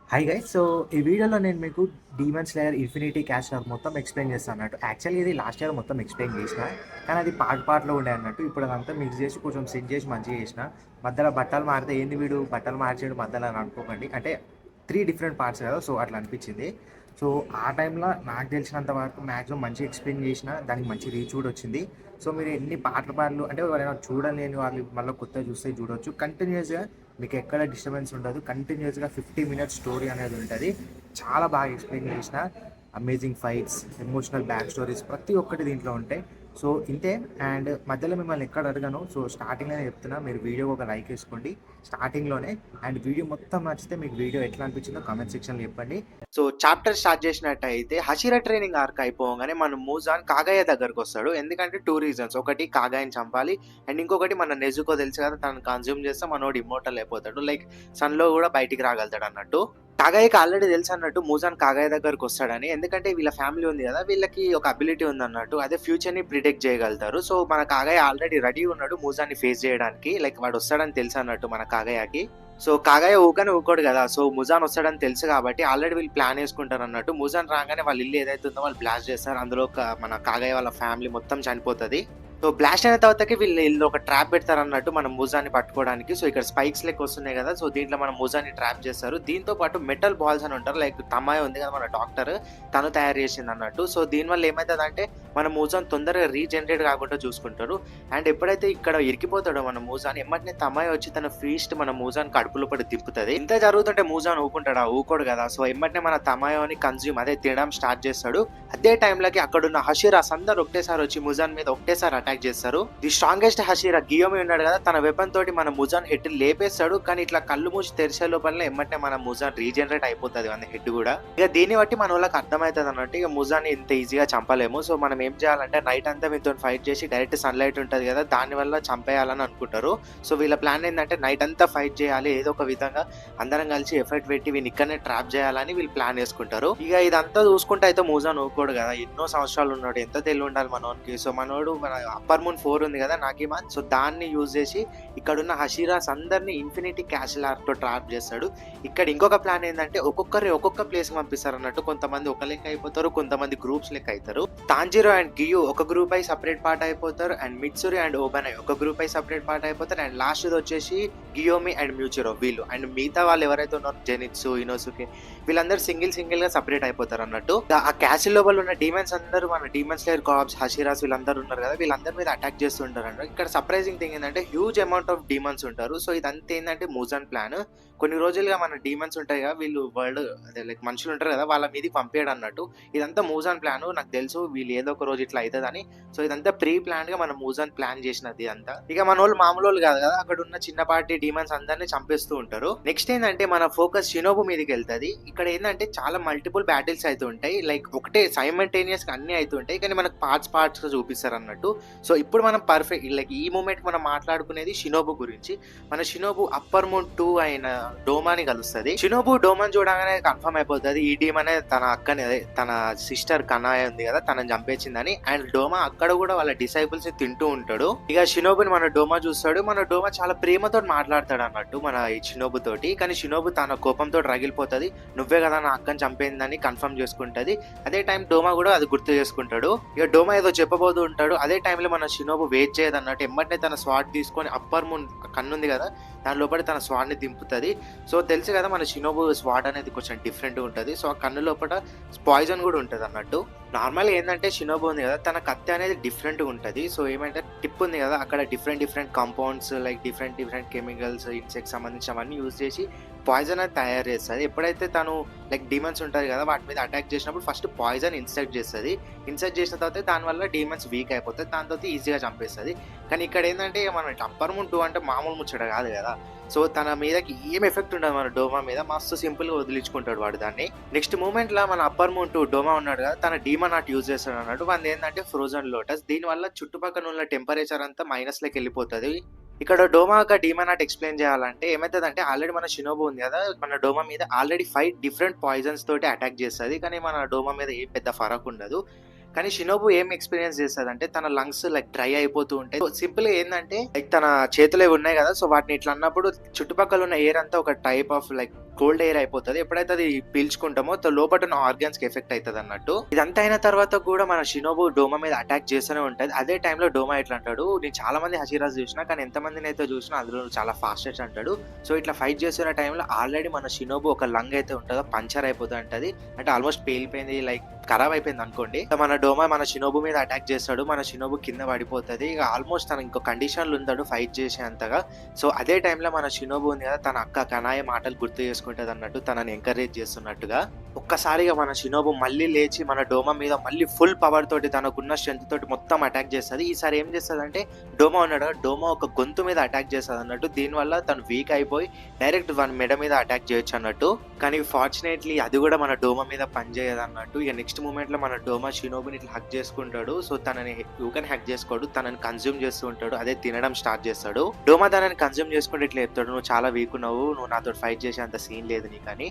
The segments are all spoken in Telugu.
Hi guys. సో ఈ వీడియోలో నేను మీకు డీమన్ స్లేయర్ ఇన్ఫినిటీ క్యాష్ మొత్తం ఎక్స్ప్లెయిన్ చేస్తాను అన్నట్టు. యాక్చువల్లీ ఇది లాస్ట్ ఇయర్ మొత్తం ఎక్స్ప్లెయిన్ చేసిన, కానీ అది పార్ట్లో ఉండే అన్నట్టు. ఇప్పుడు అదంతా మిక్స్ చేసి కొంచెం సెట్ చేసి మంచిగా చేసిన. మధ్యలో బట్టలు మారితే ఏంది వీడు బట్టలు మార్చాడు మధ్యలో అని అనుకోకండి. అంటే 3 డిఫరెంట్ పార్ట్స్ కదా, సో అట్లా అనిపించింది. సో ఆ టైంలో నాకు తెలిసినంత వరకు మ్యాక్సిమం మంచిగా ఎక్స్ప్లెయిన్ చేసిన, దానికి మంచి రీచ్ కూడా వచ్చింది. సో మీరు ఎన్ని పాటలు అంటే ఎవరైనా చూడలేని వాళ్ళు మళ్ళీ కొత్తగా చూస్తే చూడవచ్చు. కంటిన్యూస్గా మీకు ఎక్కడ డిస్టర్బెన్స్ ఉండదు. కంటిన్యూస్గా 50 మినిట్స్ స్టోరీ అనేది ఉంటుంది. చాలా బాగా ఎక్స్ప్లెయిన్ చేసిన. Amazing fights, emotional back stories ప్రతి ఒక్కటి దీంట్లో ఉంటాయి. సో ఇంతే. అండ్ మధ్యలో మిమ్మల్ని ఎక్కడ అడగను. సో స్టార్టింగ్లోనే చెప్తున్నా, మీరు వీడియో ఒక లైక్ వేసుకోండి స్టార్టింగ్లోనే. అండ్ వీడియో మొత్తం నచ్చితే మీకు వీడియో ఎట్లా అనిపించిందో కామెంట్ సెక్షన్లో చెప్పండి. సో చాప్టర్ స్టార్ట్ చేసినట్టయితే హషిరా ట్రైనింగ్ ఆర్క్ అయిపోగానే మన మూజాన్ కాగయ్య దగ్గరకు వస్తాడు. ఎందుకంటే 2 రీజన్స్. ఒకటి కాగయ్యని చంపాలి, అండ్ ఇంకొకటి మన నెజుకో తెలుసు కదా, తను కన్జ్యూమ్ చేస్తే మనోడు ఇమ్మోర్టల్ అయిపోతాడు. లైక్ సన్లో కూడా బయటికి రాగలుగుతాడు అన్నట్టు. కాగయ్యకి ఆల్రెడీ తెలుసు అన్నట్టు మూజాన్ కాగయ్య దగ్గరకు వస్తాడని. ఎందుకంటే వీళ్ళ ఫ్యామిలీ ఉంది కదా, వీళ్ళకి ఒక అబిలిటీ ఉంది అన్నట్టు, అదే ఫ్యూచర్ ని ప్రిడిక్ట్ చేయగలుగుతారు. సో మన కాగయ్య ఆల్రెడీ రెడీ ఉన్నాడు మూజాన్ని ఫేస్ చేయడానికి. లైక్ వాడు వస్తాడని తెలుసు అన్నట్టు మన కాగయ్యకి. సో కాగయ్య ఊకని ఊకోడు కదా, సో ముజాన్ వస్తాడని తెలుసు కాబట్టి ఆల్రెడీ వీళ్ళు ప్లాన్ వేసుకుంటారు అన్నట్టు. ముజాన్ రాగానే వాళ్ళ ఇల్లు ఏదైతే ఉందో వాళ్ళు బ్లాస్ట్ చేస్తారు. అందులో మన కాగయ్య వాళ్ళ ఫ్యామిలీ మొత్తం చనిపోతుంది. సో బ్లాస్ట్ అయిన తర్వాతకి వీళ్ళు ఒక ట్రాప్ పెడతారు అన్నట్టు మనం మూజాన్ని పట్టుకోవడానికి. సో ఇక్కడ స్పైక్స్ లెక్క వస్తున్నాయి కదా, సో దీంట్లో మనం మూజాన్ని ట్రాప్ చేస్తారు. దీంతో పాటు మెటల్ బాల్స్ అని ఉంటారు. లైక్ తమ్మాయి ఉంది కదా మన డాక్టర్, తను తయారు చేసింది అన్నట్టు. సో దీనివల్ల ఏమవుతుంది అంటే మన మూజాన్ తొందరగా రీజనరేట్ కాకుండా చూసుకుంటారు. అండ్ ఎప్పుడైతే ఇక్కడ ఇరికిపోతాడో మన మూజాన్, ఎమ్మటినే తమ్మాయి వచ్చి తన ఫీస్ట్ మన మూజాన్ కడుపులో పడి దింపుతుంది. ఇంత జరుగుతుంటే మూజాన్ ఊకుంటాడా? ఊకోడు కదా. సో ఎమ్మటినే మన తమ్మాయిని కన్జ్యూమ్ అదే తినడం స్టార్ట్ చేస్తాడు. అదే టైంలోకి అక్కడున్న హషిరాస్ అందరు ఒకటేసారి వచ్చి ముజాన్ మీద ఒకటేసారి అటాక్ చేస్తారు. ది స్ట్రాంగెస్ట్ హషిరా గియోమి ఉన్నాడు కదా, తన వెపన్ తోటి మన ముజాన్ హెడ్ లేపేస్తాడు. కానీ ఇట్లా కళ్ళు మూసి తెరిచే లోపల ఎమ్మటే మన ముజాన్ రీజనరేట్ అయిపోతుంది మన హెడ్ కూడా. ఇక దీన్ని బట్టి మన వాళ్ళకి అర్థమవుతుంది అన్నట్టు, ఇక ముజాన్ ఇంత ఈజీగా చంపలేము. సో మనం ఏం చేయాలంటే నైట్ అంతా మీతో ఫైట్ చేసి డైరెక్ట్ సన్లైట్ ఉంటుంది కదా, దాని వల్ల చంపేయాలని అనుకుంటారు. సో వీళ్ళ ప్లాన్ ఏంటంటే నైట్ అంతా ఫైట్ చేయాలి, ఏదో ఒక విధంగా అందరం కలిసి ఎఫర్ట్ పెట్టి వీళ్ళు ఇక్కడనే ట్రాప్ చేయాలని వీళ్ళు ప్లాన్ వేసుకుంటారు. ఇక ఇదంతా చూసుకుంటే అయితే ముజాన్ ఊకోడు కదా, ఎన్నో సంవత్సరాలు ఉన్నాడు, ఎంత తెలివి ఉండాలి మనోనికి. సో మనోడు మన అప్పర్ మూన్ 4 ఉంది కదా నాకిమాన్, సో దాన్ని యూజ్ చేసి ఇక్కడున్న హషిరాస్ అందరినీ ఇన్ఫినిటీ క్యాషల్ ఆర్క్ తో ట్రాప్ చేస్తాడు. ఇక్కడ ఇంకొక ప్లాన్ ఏంటంటే ఒక్కొక్కరి ఒక్కొక్క ప్లేస్ పంపిస్తారు అన్నట్టు. కొంతమంది ఒక లెక్క అయిపోతారు, కొంతమంది గ్రూప్స్ లెక్క అవుతారు. తాంజిరో అండ్ గియు ఒక గ్రూప్ అయి సపరేట్ పార్ట్ అయిపోతారు, అండ్ మిట్సురి అండ్ ఓబెనై ఒక గ్రూప్ అయి సపరేట్ పార్ట్ అయిపోతారు. అండ్ లాస్ట్ వచ్చేసి గియోమి అండ్ మ్యూచిరో వీళ్ళు. అండ్ మిగతా వాళ్ళు ఎవరైతే ఉన్నారో జెనిట్సు, ఇనోసుకే, వీళ్ళందరూ సింగిల్ గా సపరేట్ అయిపోతారు అన్నట్టు. ఆ క్యాసిల్ లోపల ఉన్న డీమన్స్ అందరూ మన డీమన్ స్లేయర్ కార్ప్స్, హషిరాస్ వీళ్ళందరూ ఉన్నారు కదా, వీళ్ళందరి మీద అటాక్ చేస్తుంటారు అన్నట్టు. ఇక్కడ సర్ప్రైజింగ్ థింగ్ ఏంటంటే హ్యూజ్ అమౌంట్ ఆఫ్ డీమన్స్ ఉంటారు. సో ఇదంతా ఏంటంటే మూజాన్ ప్లాన్. కొన్ని రోజులుగా మన డీమన్స్ ఉంటాయి కదా, వీళ్ళు వరల్డ్ అదే లైక్ మనుషులు ఉంటారు కదా, వాళ్ళ మీదకి పంపేయడం అన్నట్టు. ఇదంతా మూజాన్ ప్లాన్. నాకు తెలుసు వీళ్ళు ఏదో ఒక రోజు ఇట్లా అవుతుందని. సో ఇదంతా ప్రీ ప్లాన్ గా మన మూజాన్ ప్లాన్ చేసినది అంతా. ఇక మన వాళ్ళు మామూలు వాళ్ళు కాదు కదా, అక్కడ ఉన్న చిన్నపాటి డీమన్స్ అందరినీ చంపేస్తూ ఉంటారు. నెక్స్ట్ ఏంటంటే మన ఫోకస్ షినోబు మీదకి వెళ్తుంది. ఇక్కడ ఏంటంటే చాలా మల్టిపుల్ బ్యాటిల్స్ అయితే ఉంటాయి. లైక్ ఒకటే సైమల్టేనియస్ గా అన్ని అయితే ఉంటాయి, కానీ మనకు పార్ట్స్ గా చూపిస్తారు అన్నట్టు. సో ఇప్పుడు మనం పర్ఫెక్ట్ లైక్ ఈ మూమెంట్ మనం మాట్లాడుకునేది షినోబు గురించి. మన షినోబు అప్పర్ మూన్ 2 అయిన డోమాని కలుస్తుంది. షినోబు డోమాని చూడగానే కన్ఫర్మ్ అయిపోతుంది ఈ డీమ్ అనే తన అక్కని, తన సిస్టర్ కనాయ ఉంది కదా, తనని చంపేసిందని. అండ్ డోమా అక్కడ కూడా వాళ్ళ డిసైపుల్స్ తింటూ ఉంటాడు. ఇక షినోబుని మన డోమా చూస్తాడు. మన డోమా చాలా ప్రేమతో మాట్లాడతాడు అన్నట్టు మన షినోబు తోటి. కానీ షినోబు తన కోపంతో రగిలిపోతుంది. నువ్వే కదా నా అక్కని చంపేందని కన్ఫర్మ్ చేసుకుంటది. అదే టైం డోమా కూడా అది గుర్తు చేసుకుంటాడు. ఇక డోమా ఏదో చెప్పబోతూ ఉంటాడు. అదే టైంలో మన షినోబు వెయిట్ చేయదు అన్నట్టు. ఎమ్మటనే తన స్వాడ్ తీసుకొని అప్పర్ మూన్ కన్నుంది కదా, దాని లోపల తన స్వాడ్ ని దింపుతుంది. సో తెలుసు కదా మన షినోబు స్వాడ్ అనేది కొంచెం డిఫరెంట్ ఉంటుంది. సో ఆ కన్ను లోపల పాయిజన్ కూడా ఉంటుంది అన్నట్టు. నార్మల్ ఏంటంటే షినోబు ఉంది కదా, తన కత్తి అనేది డిఫరెంట్ గా ఉంటుంది. సో ఏమంటే టిప్ ఉంది కదా, అక్కడ different compounds like different chemicals, insects సంబంధించినవన్నీ యూజ్ చేసి పాయిజన్ అనేది తయారు చేస్తుంది. ఎప్పుడైతే తను లైక్ డీమన్స్ ఉంటుంది కదా, వాటి మీద అటాక్ చేసినప్పుడు ఫస్ట్ పాయిజన్ ఇన్సెక్ట్ చేస్తుంది. ఇన్సెక్ట్ చేసిన తర్వాత దానివల్ల డీమన్స్ వీక్ అయిపోతుంది, దాని తర్వాత ఈజీగా చంపేస్తుంది. కానీ ఇక్కడ ఏంటంటే మన అప్పర్ మూన్ 2 అంటే మామూలు ముచ్చట కాదు కదా. సో తన మీదకి ఏం ఎఫెక్ట్ ఉండదు మన డోమా మీద, మస్తు సింపుల్ గా వదిలించుకుంటాడు వాడు దాన్ని. నెక్స్ట్ మూమెంట్ లా మన అప్పర్ మూన్ 2 డోమా ఉన్నాడు కదా, తన డీమన్ ఆర్ట్ యూజ్ చేస్తాడు అన్నట్టు. మనది ఏంటంటే ఫ్రోజన్ లోటస్. దీని వల్ల చుట్టుపక్కల ఉన్న టెంపరేచర్ అంతా మైనస్ లకి వెళ్ళిపోతుంది. ఇక్కడ డోమా ఒక డీమన్ ఆర్ట్ ఎక్స్ప్లెయిన్ చేయాలంటే ఏమైతుందంటే, ఆల్రెడీ మన షినోబు ఉంది కదా, మన డోమా మీద ఆల్రెడీ 5 డిఫరెంట్ పాయిజన్స్ తోటి అటాక్ చేస్తుంది. కానీ మన డోమా మీద ఏం పెద్ద ఫరక్ ఉండదు. కానీ షినోబు ఏం ఎక్స్పీరియన్స్ చేస్తుంది అంటే తన లంగ్స్ లైక్ డ్రై అయిపోతూ ఉంటాయి. సింపుల్ గా ఏంటంటే లైక్ తన చేతులు ఉన్నాయి కదా, సో వాటిని ఇట్లా అన్నప్పుడు చుట్టుపక్కల ఉన్న ఎయిర్ అంతా ఒక type of like cold air అయిపోతది. ఎప్పుడైతే అది పీల్చుకుంటామో లోపట ఉన్న ఆర్గాన్స్‌కి ఎఫెక్ట్ అయితది అన్నట్టు. ఇదంతా అయిన తర్వాత కూడా మన షినోబు డోమా మీద అటాక్ చేస్తూనే ఉంటది. అదే టైంలో డోమా ఇట్లా అంటాడు, నేను చాలా మంది హషిరాస్ చూసినా, కానీ ఎంతమందినైతే చూసినా అందులో చాలా ఫాస్టెస్ట్ అంటాడు. సో ఇట్లా ఫైట్ చేస్తున్న టైంలో ఆల్రెడీ మన షినోబు ఒక లంగ్ అయితే ఉంటదో పంచర్ అయిపోతూ ఉంటది. అంటే ఆల్మోస్ట్ పేలిపోయింది, లైక్ ఖరాబ్ అయిపోయింది అనుకోండి. మన డోమా మన షినోబు మీద అటాక్ చేస్తాడు. మన షినోబు కింద పడిపోతది. ఇక ఆల్మోస్ట్ తను ఇంకో కండిషన్‌లో ఉంటాడు ఫైట్ చేసేంతగా. సో అదే టైంలో మన షినోబు ఉంది కదా, తన అక్క కనాయ మాటలు గుర్తు చేసుకుంటది అన్నట్టు, తనని ఎంకరేజ్ చేస్తున్నట్టుగా. ఒక్కసారిగా మన షినోబు మళ్ళీ లేచి మన డోమా మీద మళ్ళీ ఫుల్ పవర్ తోటి, తనకున్న స్ట్రెంత్ తోటి మొత్తం అటాక్ చేస్తది. ఈసారి ఏం చేస్తదంటే, డోమా ఉన్నాడు కదా, డోమా ఒక గొంతు మీద అటాక్ చేస్తది అన్నట్టు. దీనివల్ల తను వీక్ అయిపోయి డైరెక్ట్ వాని మెడ మీద అటాక్ చేయొచ్చు అన్నట్టు. కానీ ఫార్చునేట్లీ అది కూడా మన డోమా మీద పనిచేయదు అన్నట్టు. ఇక నెక్స్ట్ మూమెంట్ లో మన డోమా షినోబుని ఇట్లా హక్ చేసుకుంటాడు. సో తనని ఊకని హక్ చేసుకోడు, తనని కన్జ్యూమ్ చేస్తూ ఉంటాడు. అదే తినడం స్టార్ట్ చేస్తాడు. డోమా తనని కన్జ్యూమ్ చేసుకుంటే ఇట్లా చెప్తాడు, నువ్వు చాలా వీక్ ఉన్నావు, నువ్వు నాతో ఫైట్ చేసే అంత సీన్ లేదు నీకని.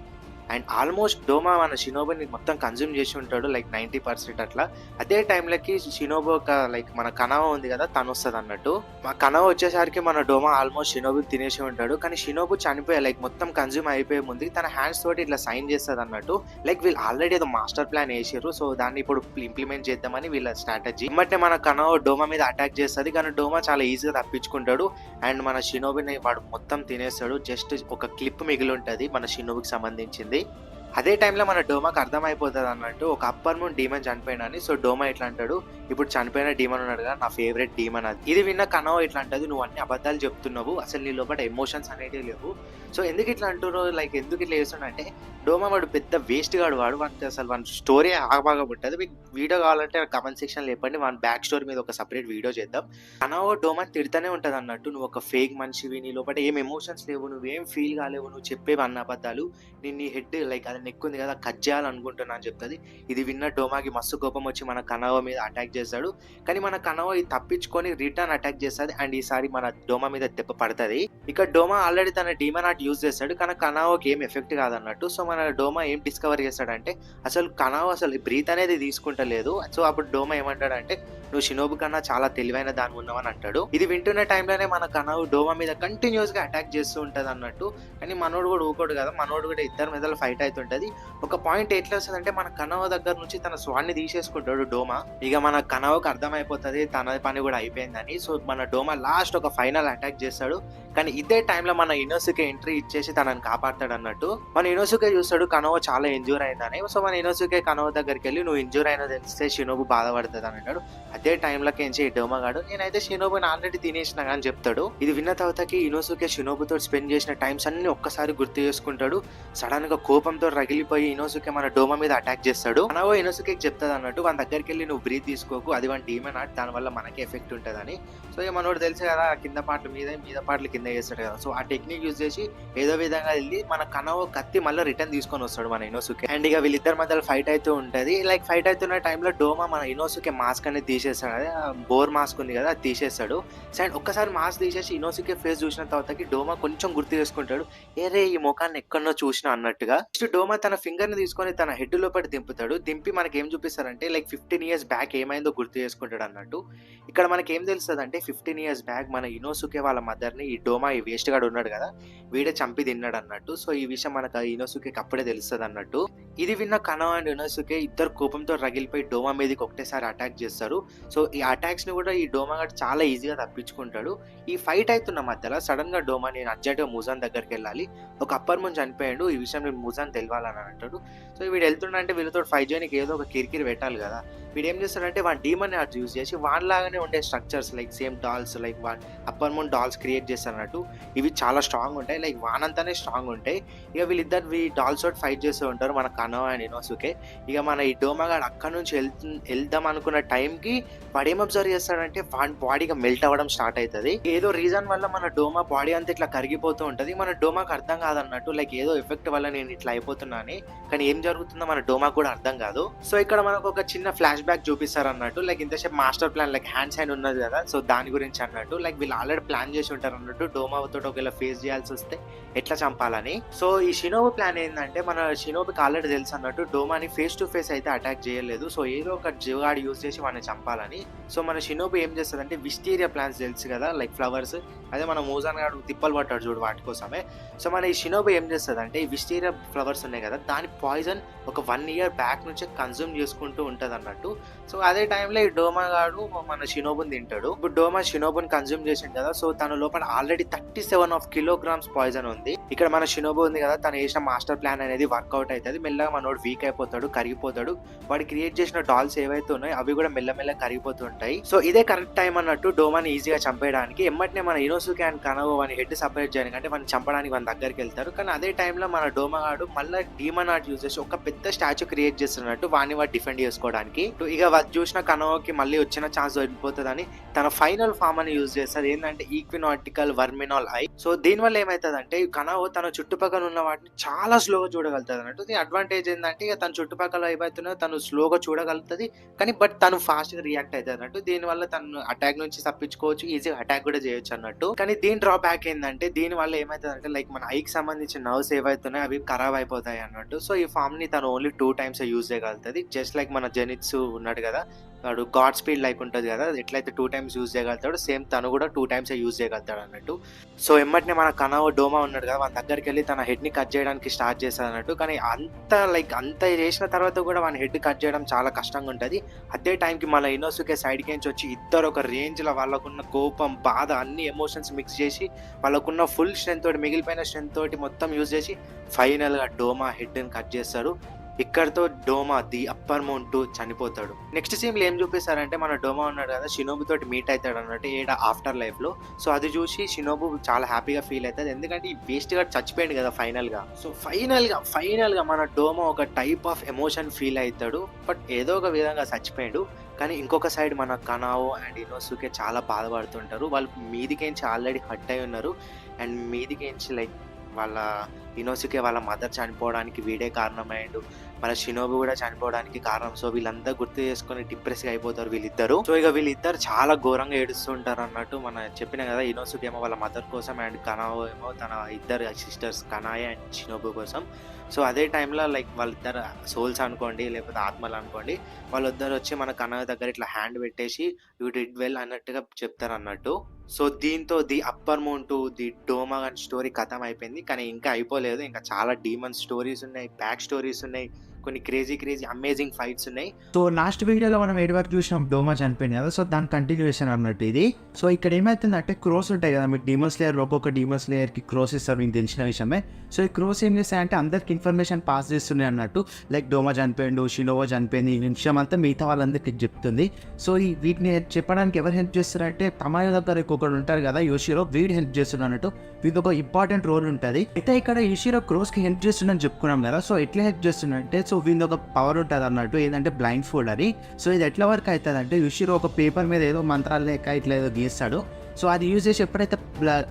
అండ్ ఆల్మోస్ట్ డోమా మన షినోబుని మొత్తం కన్జ్యూమ్ చేసి ఉంటాడు, లైక్ 90% అట్లా. అదే టైంలోకి షినోబు ఒక లైక్ మన కనావా ఉంది కదా, తను వస్తుంది అన్నట్టు. మా కనావా వచ్చేసరికి మన డోమా ఆల్మోస్ట్ షినోబుని తినేసి ఉంటాడు. కానీ షినోబు చనిపోయే లైక్ మొత్తం కన్జ్యూమ్ అయిపోయే ముందు తన హ్యాండ్స్ తోటి ఇట్లా సైన్ చేస్తుంది అన్నట్టు. లైక్ వీళ్ళు ఆల్రెడీ ఏదో మాస్టర్ ప్లాన్ వేసారు, సో దాన్ని ఇప్పుడు ఇంప్లిమెంట్ చేద్దామని వీళ్ళ స్ట్రాటజీ. అంటే మన కనావా డోమా మీద అటాక్ చేస్తుంది, కానీ డోమా చాలా ఈజీగా తప్పించుకుంటాడు. అండ్ మన షినోబుని వాడు మొత్తం తినేస్తాడు. జస్ట్ ఒక క్లిప్ మిగిలి ఉంటుంది మన షినోబుకి సంబంధించింది. అదే టైంలో మన డోమాకి అర్థమైపోతుంది అన్నట్టు, ఒక అప్పర్ మూన్ డీమన్ చనిపోయినని. సో డోమా ఇట్లా అంటాడు, ఇప్పుడు చనిపోయిన డీమన్ ఉన్నాడు కదా, నా ఫేవరెట్ డీమన్ అది. ఇది విన్న కనో ఇట్లా అంటది, నువ్వు అన్ని అబద్ధాలు చెప్తున్నావు, అసలు నీ లోపల ఎమోషన్స్ అనేవి లేవు. సో ఎందుకు ఇట్లా అంటున్నావు, లైక్ ఎందుకు ఇట్లా చేస్తున్నా డోమా వాడు పెద్ద వేస్ట్ గాడు, వాడికి అసలు వాడి స్టోరీ ఆగబాగా ఉంటుంది. మీకు వీడియో కావాలంటే కమెంట్ సెక్షన్ లేపండి, వాడి బ్యాక్ స్టోరీ మీద ఒక సపరేట్ వీడియో చేద్దాం. కనో డోమా తిడుతూనే ఉంటుంది అన్నట్టు, నువ్వు ఒక ఫేక్ మనిషివి, నీ లోపల ఏం ఎమోషన్స్ లేవు, నువ్వేం ఫీల్ కాలేవు, నువ్వు చెప్పేవి అన్న అబద్ధాలు, నేను నీ హెడ్ లైక్ అది నెక్ ఉంది కదా కట్ చేయాలనుకుంటున్నా అని చెప్తుంది. ఇది విన్న డోమాకి మస్తు కోపం వచ్చి మన కనవ మీద అటాక్ చేస్తాడు. కానీ మన కనవ ఇది తప్పించుకొని రిటర్న్ అటాక్ చేస్తుంది. అండ్ ఈసారి మన డోమా మీద దెబ్బ పడుతుంది. ఇక డోమా ఆల్రెడీ తన డీమన్ ఆర్ట్ యూజ్ చేస్తాడు, కానీ కనవకి ఏం ఎఫెక్ట్ కాదన్నట్టు. సో మన డోమా ఏం డిస్కవర్ చేస్తాడంటే, అసలు కనవ అసలు బ్రీత్ అనేది తీసుకుంటలేదు. సో అప్పుడు డోమా ఏమంటాడంటే, నువ్వు షినోబు కన్నా చాలా తెలివైన దాని ఉన్నావని అంటాడు. ఇది వింటున్న టైంలోనే మన కనవ డోమా మీద కంటిన్యూస్ గా అటాక్ చేస్తూ ఉంటది అన్నట్టు. కానీ మనోడు కూడా ఊకోడు కదా, మనోడు కూడా ఇద్దరి మీద ఫైట్ అవుతుంటది. ఒక పాయింట్ ఎట్లా వస్తుందంటే, మన కనవ దగ్గర నుంచి తన స్వాన్ని తీసేసుకుంటాడు డోమా. ఇక మన కనవకు అర్థమైపోతుంది తన పని కూడా అయిపోయిందని. సో మన డోమా లాస్ట్ ఒక ఫైనల్ అటాక్ చేస్తాడు. కానీ ఇదే టైంలో మన ఇనోసుకే ఎంట్రీ ఇచ్చేసి తనని కాపాడతాడు అన్నట్టు. మన ఇనోసుకే చూస్తాడు కనవ చాలా ఇంజూర్ అయిందని. సో మన ఇనోసుకే కనవ దగ్గరికి వెళ్ళి, నువ్వు ఇంజూర్ అయినా తెలిస్తే షినోబు బాధపడుతుంది అని అంటాడు. అదే టైంలోకి ఏంచి డోమా గాడు, నేనైతే షినోబుని ఆల్రెడీ తినేసిన అని చెప్తాడు. ఇది విన్న తర్వాతకి ఇనోసుకే షినోబుతో స్పెండ్ చేసిన టైమ్స్ అన్ని ఒక్కసారి గుర్తు చేసుకుంటాడు. సడన్ గా కోపంతో రగిలిపోయి ఇనోసుకే మన డోమా మీద అటాక్ చేస్తాడు. మనవో ఇనోసుకే చెప్తాది అన్నట్టు, మన దగ్గరికి వెళ్ళి నువ్వు బ్రీత్ తీసుకోకు, అది వన్ డీమన్ ఆర్ట్, దాని వల్ల మనకి ఎఫెక్ట్ ఉంటుందని. సో ఇక మనోడు తెలుసు కదా, కింద పాటలు మీద పాటలు కింద చేస్తాడు కదా. సో ఆ టెక్నిక్ యూజ్ చేసి ఏదో విధంగా వెళ్ళి మన కనవో కత్తి మళ్ళీ రిటర్న్ తీసుకొని వస్తాడు మన ఇనోసుకే. అండ్ ఇక వీళ్ళిద్దరి మధ్యలో ఫైట్ అవుతూ ఉంటది. లైక్ ఫైట్ అవుతున్న టైంలో డోమా మన ఇనోసుకే మాస్క్ అనేది తీసేస్తాడు. అదే బోర్ మాస్క్ ఉంది కదా, అది తీసేస్తాడు. అండ్ ఒక్కసారి మాస్క్ తీసేసి ఇనోసుకే ఫేస్ చూసిన తర్వాతకి డోమా కొంచెం గుర్తు చేసుకుంటాడు, ఏరే ఈ ముఖాన్ని ఎక్కడో చూసినా అన్నట్టుగా. నెక్స్ట్ డోమా తన ఫింగర్ ని తీసుకొని తన హెడ్ లోపల దింపుతాడు. దింపి మనకి ఏం చూపిస్తారంటే, లైక్ 15 years బ్యాక్ ఏమైందో గుర్తు చేసుకుంటాడు అన్నట్టు. ఇక్కడ మనకి ఏం తెలుస్తుంది అంటే, 15 years బ్యాక్ మన ఇనోసుకే వాళ్ళ మదర్ ని ఈ డోమా ఈ వేస్ట్ గాడు ఉన్నాడు కదా, వీడే చంపి తిన్నాడు అన్నట్టు. సో ఈ విషయం మనకు ఇనోసుకే అప్పుడే తెలుస్తుంది అన్నట్టు. ఇది విన్న కనో అండ్ ఇనోసుకే ఇద్దరు కోపంతో రగిలిపోయి డోమా మీదకి ఒకటేసారి అటాక్ చేస్తారు. సో ఈ అటాక్స్ ని కూడా ఈ డోమా గాడు చాలా ఈజీగా తప్పించుకుంటాడు. ఈ ఫైట్ అవుతున్న మధ్యలో సడన్ గా డోమా, నేను అర్జెంట్ గా ముజాన్ దగ్గరికి వెళ్ళాలి, ఒక అప్పర్ ముందు చనిపోయాడు, ఈ విషయం నేను ముజాన్ తెలియాలని అంటాడు. సో వీడు వెళ్తుండే వీళ్ళతో ఫైట్ చేయడానికి ఏదో ఒక కిరికిరి పెట్టాలి కదా. వీడు ఏం చేస్తాడంటే, వాడి డీమన్ ఆర్ట్ యూజ్ చేసి వాడిలాగానే ఉండే structures like same dolls, like upper moon dolls create చేస్తారన్నట్టు. ఇవి చాలా స్ట్రాంగ్ ఉంటాయి, లైక్ వానంతానే స్ట్రాంగ్ ఉంటాయి. ఇక వీళ్ళిద్దరు డాల్స్ తోటి ఫైట్ చేస్తూ ఉంటారు, మన కనో అండ్ ఇనోసుకే. ఇక మన ఈ డోమా గాడు అక్కడ నుంచి వెళ్దాం అనుకున్న టైంకి వాడు ఏం అబ్జర్వ్ చేస్తాడంటే, వాడి బాడీగా మెల్ట్ అవ్వడం స్టార్ట్ అవుతుంది. ఏదో రీజన్ వల్ల మన డోమా బాడీ అంతా ఇట్లా కరిగిపోతూ ఉంటది. మన డోమాకి అర్థం కాదన్నట్టు, లైక్ ఏదో ఎఫెక్ట్ వల్ల నేను ఇట్లా అయిపోతున్నా అని. కానీ ఏం జరుగుతుందో మన డోమా కూడా అర్థం కాదు. సో ఇక్కడ మనకు ఒక చిన్న ఫ్లాష్ బ్యాక్ చూపిస్తారు అన్నట్టు. లైక్ ఇంతసేపు master plan like hand sign ఉన్నది కదా, సో దాని గురించి అన్నట్టు. లైక్ వీళ్ళు ఆల్రెడీ ప్లాన్ చేసి ఉంటారు అన్నట్టు, డోమా తోటి ఒకవేళ ఫేస్ చేయాల్సి వస్తే ఎట్లా చంపాలని. సో ఈ షినోబు ప్లాన్ ఏందంటే మన షినోబుకి ఆల్రెడీ తెలుసు అన్నట్టు డోమాని ఫేస్ టు ఫేస్ అయితే అటాక్ చేయలేదు. సో ఏదో ఒక జుగాడ్ యూజ్ చేసి వాడిని చంపాలని. సో మన షినోబు ఏం చేస్తదంటే విస్టీరియా ప్లాంట్స్ తెలుసు కదా, లైక్ ఫ్లవర్స్, అదే మన మూజాన్ గాడు తిప్పలు పట్టాడు చూడు వాటి కోసమే. సో మన ఈ షినోబు ఏం చేస్తదంటే ఈ విస్టీరియా ఫ్లవర్స్ ఉన్నాయి కదా, దాని పాయిజన్ ఒక 1 year బ్యాక్ నుంచే కన్జ్యూమ్ చేసుకుంటూ ఉంటది అన్నట్టు. సో అదే టైంలో ఈ డోమా గాడు మన షినోబుని తింటాడు. ఇప్పుడు డోమా షినోబుని కన్జ్యూమ్ చేసింది కదా, సో తన లోపల ఆల్రెడీ 37 kilograms పాయిజన్ ఉంది. ఇక్కడ మన షినోబు ఉంది కదా, తను వేసిన మాస్టర్ ప్లాన్ అనేది వర్కౌట్ అవుతుంది. మెల్లగా మనోడు వీక్ అయిపోతాడు, కరిగిపోతాడు. వాడు క్రియేట్ చేసిన డాల్స్ ఏవైతే ఉన్నాయో అవి కూడా మెల్లమెల్ల కరిగిపోతుంటాయి. సో ఇదే కరెక్ట్ టైం అన్నట్టు డోమాని ఈజీగా చంపేయడానికి. ఎమ్మటనే మన ఇనోసుకే అండ్ కనవో వాని హెడ్ సపరేట్ చేయడానికి అంటే వాడిని చంపడానికి వాని దగ్గరికి వెళ్తారు. కానీ అదే టైంలో మన డోమా గాడు మళ్ళీ డీమన్ ఆర్ట్ యూజ్ చేసి ఒక పెద్ద స్టాచ్యూ క్రియేట్ చేస్తున్నట్టు వాడిని వాడు డిఫెండ్ చేసుకోవడానికి. ఇక వాడు చూసిన కనోకి మళ్ళీ వచ్చిన ఛాన్స్ దొరికిపోతుందని తన ఫైనల్ ఫామ్ అని యూజ్ చేస్తారు, ఏంటంటే ఈక్వినాటికల్ వర్మినాల్ ఐ. సో దీనివల్ల ఏమవుతుందంటే కనవో తన చుట్టుపక్కల ఉన్న వాటిని చాలా స్లోగా చూడగలుగుతుంది అన్నట్టు. దీని అడ్వాంటేజ్ ఏంటంటే ఇక తన చుట్టుపక్కల ఏవైతున్నాయో తను స్లోగా చూడగలుగుతుంది, కానీ బట్ తను ఫాస్ట్ గా రియాక్ట్ అవుతుంది అన్నట్టు. దీనివల్ల తను అటాక్ నుంచి తప్పించుకోవచ్చు, ఈజీగా అటాక్ కూడా చేయొచ్చు అన్నట్టు. కానీ దీని డ్రాబ్యాక్ ఏంటంటే దీని వల్ల ఏమవుతుందంటే లైక్ మన ఐకి సంబంధించిన నర్వ్స్ ఏవైతున్నాయో అవి ఖరాబ్ అయిపోతాయి అన్నట్టు. సో ఈ ఫామ్ ని తను ఓన్లీ 2 times యూజ్ చేయగలుగుతుంది. జస్ట్ లైక్ మన జెనిట్సు ఉన్నాడు కదా, వాడు గాడ్ స్పీడ్ లైక్ ఉంటుంది కదా, ఎట్లయితే 2 times యూజ్ చేయగలుగుతాడు సేమ్ తను కూడా 2 times యూజ్ చేయగలుగుతాడు అన్నట్టు. సో ఎమ్మటినే మన కనవ డోమా ఉన్నాడు కదా, వాని దగ్గరికి వెళ్ళి తన హెడ్ ని కట్ చేయడానికి స్టార్ట్ చేస్తాడు అన్నట్టు. కానీ అంత చేసిన తర్వాత కూడా వాని హెడ్ కట్ చేయడం చాలా కష్టంగా ఉంటుంది. అదే టైంకి మన ఇనోసుకే సైడ్కి నుంచి వచ్చి ఇద్దరు ఒక రేంజ్ లో వాళ్ళకున్న కోపం, బాధ, అన్ని ఎమోషన్స్ మిక్స్ చేసి వాళ్ళకున్న ఫుల్ స్ట్రెంత్ తోటి, మిగిలిపోయిన స్ట్రెంత్ తోటి మొత్తం యూజ్ చేసి ఫైనల్ గా డోమా హెడ్ ని కట్ చేస్తారు. ఇక్కడతో డోమా ది అప్పర్ మౌన్ 2 చనిపోతాడు. నెక్స్ట్ సీన్ లో ఏం చూపిస్తారంటే మన డోమా ఉన్నాడు కదా, షినోబు తోటి మీట్ అవుతాడు అన్నట్టు ఏడ ఆఫ్టర్ లైఫ్ లో. సో అది చూసి షినోబు చాలా హ్యాపీగా ఫీల్ అవుతుంది, ఎందుకంటే ఈ వేస్ట్ గా చచ్చిపోయాడు కదా ఫైనల్ గా. సో ఫైనల్ గా మన డోమా ఒక టైప్ ఆఫ్ ఎమోషన్ ఫీల్ అవుతాడు, బట్ ఏదో ఒక విధంగా చచ్చిపోయాడు. కానీ ఇంకొక సైడ్ మన కనావో అండ్ ఇనోసుకే చాలా బాధపడుతుంటారు. వాళ్ళు మీదికేంచి ఆల్రెడీ హట్ అయి ఉన్నారు, అండ్ మీదికేంచి లైక్ వాళ్ళ ఇనోసుకే వాళ్ళ మదర్ చనిపోవడానికి వీడే కారణమైండు, మన షినోబు కూడా చనిపోవడానికి కారణం. సో వీళ్ళంతా గుర్తు చేసుకుని డిప్రెస్ గా అయిపోతారు వీళ్ళిద్దరు. సో ఇక వీళ్ళిద్దరు చాలా ఘోరంగా ఏడుస్తుంటారు అన్నట్టు. మన చెప్పిన కదా, ఇనోసుకే ఏమో వాళ్ళ మదర్ కోసం అండ్ కనావో ఏమో తన ఇద్దరు సిస్టర్స్ కనాయ అండ్ షినోబు కోసం. సో అదే టైంలో లైక్ వాళ్ళిద్దరు సోల్స్ అనుకోండి లేకపోతే ఆత్మలు అనుకోండి, వాళ్ళిద్దరు వచ్చి మన కనాయ దగ్గర ఇట్లా హ్యాండ్ పెట్టేసి యూ డిడ్ వెల్ అన్నట్టుగా చెప్తారు అన్నట్టు. సో దీంతో the upper moon 2 the Doma గన్ స్టోరీ ఖతం అయిపోయింది. కానీ ఇంకా అయిపోలేదు, ఇంకా చాలా డీమన్ స్టోరీస్ ఉన్నాయి, బ్యాక్ స్టోరీస్ ఉన్నాయి, కొన్ని క్రేజీ అమేజింగ్ ఫైట్స్ ఉన్నాయి. సో లాస్ట్ వీడియోలో మనం ఏడు వరకు చూసినాం డోమా చనిపోయింది కదా, సో దాని కంటిన్యూషన్ అన్నట్టు ఇది. సో ఇక్కడ ఏమవుతుందంటే క్రోస్ ఉంటాయి కదా, మీకు డీమన్ స్లేయర్ ఒక్కొక్క డీమన్ స్లేయర్కి క్రోస్ ఇస్తారు, మీకు తెలిసిన విషయమే. సో ఈ క్రోస్ ఏం చేస్తాయంటే అందరికి ఇన్ఫర్మేషన్ పాస్ చేస్తున్నాయి అన్నట్టు. లైక్ డోమా చనిపోయిండు, షినోవా చనిపోయింది, ఈ విషయం అంతా మిగతా వాళ్ళందరికీ చెప్తుంది. సో ఈ వీటిని చెప్పడానికి ఎవరు హెల్ప్ చేస్తారంటే తమాయో దగ్గర ఇంకొకరు ఉంటారు కదా యోషిరో, వీడు హెల్ప్ చేస్తున్నాడు అన్నట్టు. వీడికి ఒక ఇంపార్టెంట్ రోల్ ఉంటుంది. అయితే ఇక్కడ యోషిరో క్రోస్కి హెల్ప్ చేస్తుందని చెప్పుకున్నాం కదా, సో ఎట్లా హెల్ప్ చేస్తుందంటే సో వీళ్ళు ఒక పవర్ ఉంటుంది అన్నట్టు, ఏంటంటే బ్లైండ్ ఫోల్డ్ అని. సో ఇది ఎట్లా వర్క్ అవుతుంది అంటే యోషిరో ఒక పేపర్ మీద ఏదో మంత్రాలు లెక్క ఇట్లా ఏదో గీస్తాడు. సో అది యూజ్ చేసి ఎప్పుడైతే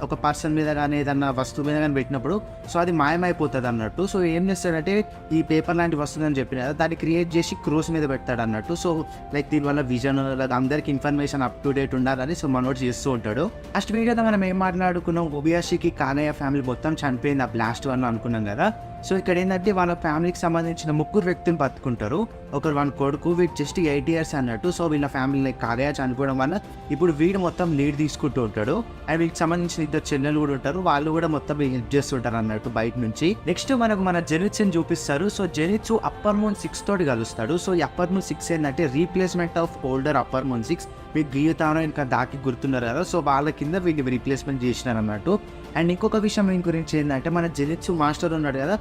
ఒక పర్సన్ మీద కానీ ఏదన్నా వస్తువు మీద కానీ పెట్టినప్పుడు సో అది మాయమైపోతుంది అన్నట్టు. సో ఏం చేస్తాడంటే ఈ పేపర్ లాంటి వస్తుంది అని చెప్పిన కదా, దాన్ని క్రియేట్ చేసి క్రోస్ మీద పెడతాడు అన్నట్టు. సో లైక్ దీనివల్ల విజన్ అందరికి ఇన్ఫర్మేషన్ అప్ టు డేట్ ఉండాలని సో మనోడు చేస్తూ ఉంటాడు. ఫస్ట్ వీడియోలో మనం ఏం మాట్లాడుకున్నాం, ఒబియాషికి కానయ్య ఫ్యామిలీ మొత్తం చనిపోయింది ఆ బ్లాస్ట్ వల్ల అనుకున్నాం కదా. సో ఇక్కడ ఏంటంటే వాళ్ళ ఫ్యామిలీకి సంబంధించిన 3 వ్యక్తులు బతుకుంటారు. ఒకరు వాళ్ళ కొడుకు, వీడు జస్ట్ 8 years అన్నట్టు. సో వీళ్ళ ఫ్యామిలీ కాలేయ చనిపోవడం వల్ల ఇప్పుడు వీడు మొత్తం లీడ్ తీసుకుంటూ ఉంటాడు. అండ్ వీళ్ళకి సంబంధించిన 2 చెల్లెలు కూడా ఉంటారు, వాళ్ళు కూడా మొత్తం హెల్ప్ చేస్తుంటారు అన్నట్టు బయట నుంచి. నెక్స్ట్ మనకు మన జెనిట్స్ ని చూపిస్తారు. సో జెనిట్స్ అప్పర్ మూన్ 6 తోటి కలుస్తాడు. సో ఈ అప్పర్ మూన్ 6 ఏంటంటే replacement of older upper moon 6. మీకు గీతానో ఇంకా దాకి గుర్తున్నారు కదా, సో వాళ్ళ కింద వీళ్ళు రీప్లేస్మెంట్ చేసినారు అన్నట్టు. అండ్ ఇంకొక విషయం దీని గురించి ఏంటంటే మన జెనిట్స్ మాస్టర్ ఉన్నాడు కదా,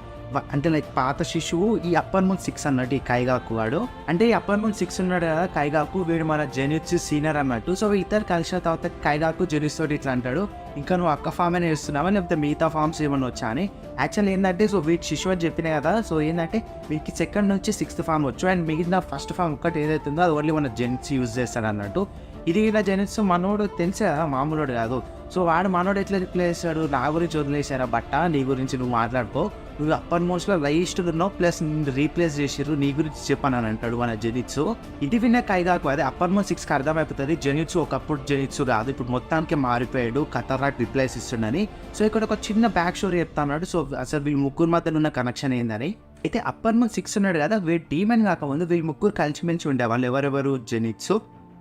అంటే లైక్ పాత శిశువు ఈ అప్పర్ మూన్ 6 అన్నట్టు, ఈ కైగాకు వాడు. అంటే ఈ అప్పర్ మూన్ 6 ఉన్నాడు కదా కైగాకు, వీడు మన జెనిట్స్ సీనియర్ అన్నట్టు. సో ఇద్దరు కలిసిన తర్వాత కైగాకు జెనిట్స్ తోటి ఇట్లా అంటాడు, ఇంకా నువ్వు అక్క ఫామ్ అయినా వేస్తున్నావా లేకపోతే మిగతా ఫామ్స్ ఏమన్నా వచ్చా అని. యాక్చువల్ ఏంటంటే సో వీటి శిశువు అని చెప్పినా కదా, సో ఏంటంటే వీటికి 2nd నుంచి 6th ఫామ్ వచ్చు, అండ్ మిగిలిన ఫస్ట్ ఫామ్ ఒక్కటి ఏదైతుందో అది ఓన్లీ మన జెనిట్స్ యూజ్ చేస్తాడు అన్నట్టు. ఇది ఇలా జెనిట్స్ మనోడు తెలిసే కదా, మామూలుడు కాదు. సో వాడు మనోడు ఎట్లా రిప్లై చేస్తాడు, నా గురించి వదిలేసారా బట్ట, నీ గురించి నువ్వు మాట్లాడుకో, నువ్వు అప్పర్ మోస్ట్లో రైస్ట్గా ఉన్నావు, ప్లస్ రీప్లేస్ చేసిర్రు, నీ గురించి చెప్పాను అని అంటాడు మన జెనిట్సు. ఇది విన్న కైగాకు అదే అప్పర్ మోన్ 6కి అర్థమైపోతుంది జెనిట్సు ఒకప్పుడు జెనిట్సు కాదు, ఇప్పుడు మొత్తానికి మారిపోయాడు, ఖతర్నాక్ రిప్లైస్ ఇస్తుండని. సో ఇక్కడ ఒక చిన్న బ్యాక్ స్టోరీ చెప్తాడు. సో అసలు వీళ్ళ ముగ్గురు మధ్యలో ఉన్న కనెక్షన్ ఏందని. అయితే అప్పర్ మోన్ 6 ఉన్నాడు కదా, వీడు డీమన్ కాకముందు వీళ్ళు ముగ్గురు కలిసిమెలిసి ఉండేవాళ్ళు. ఎవరెవరు, జెనిట్సు,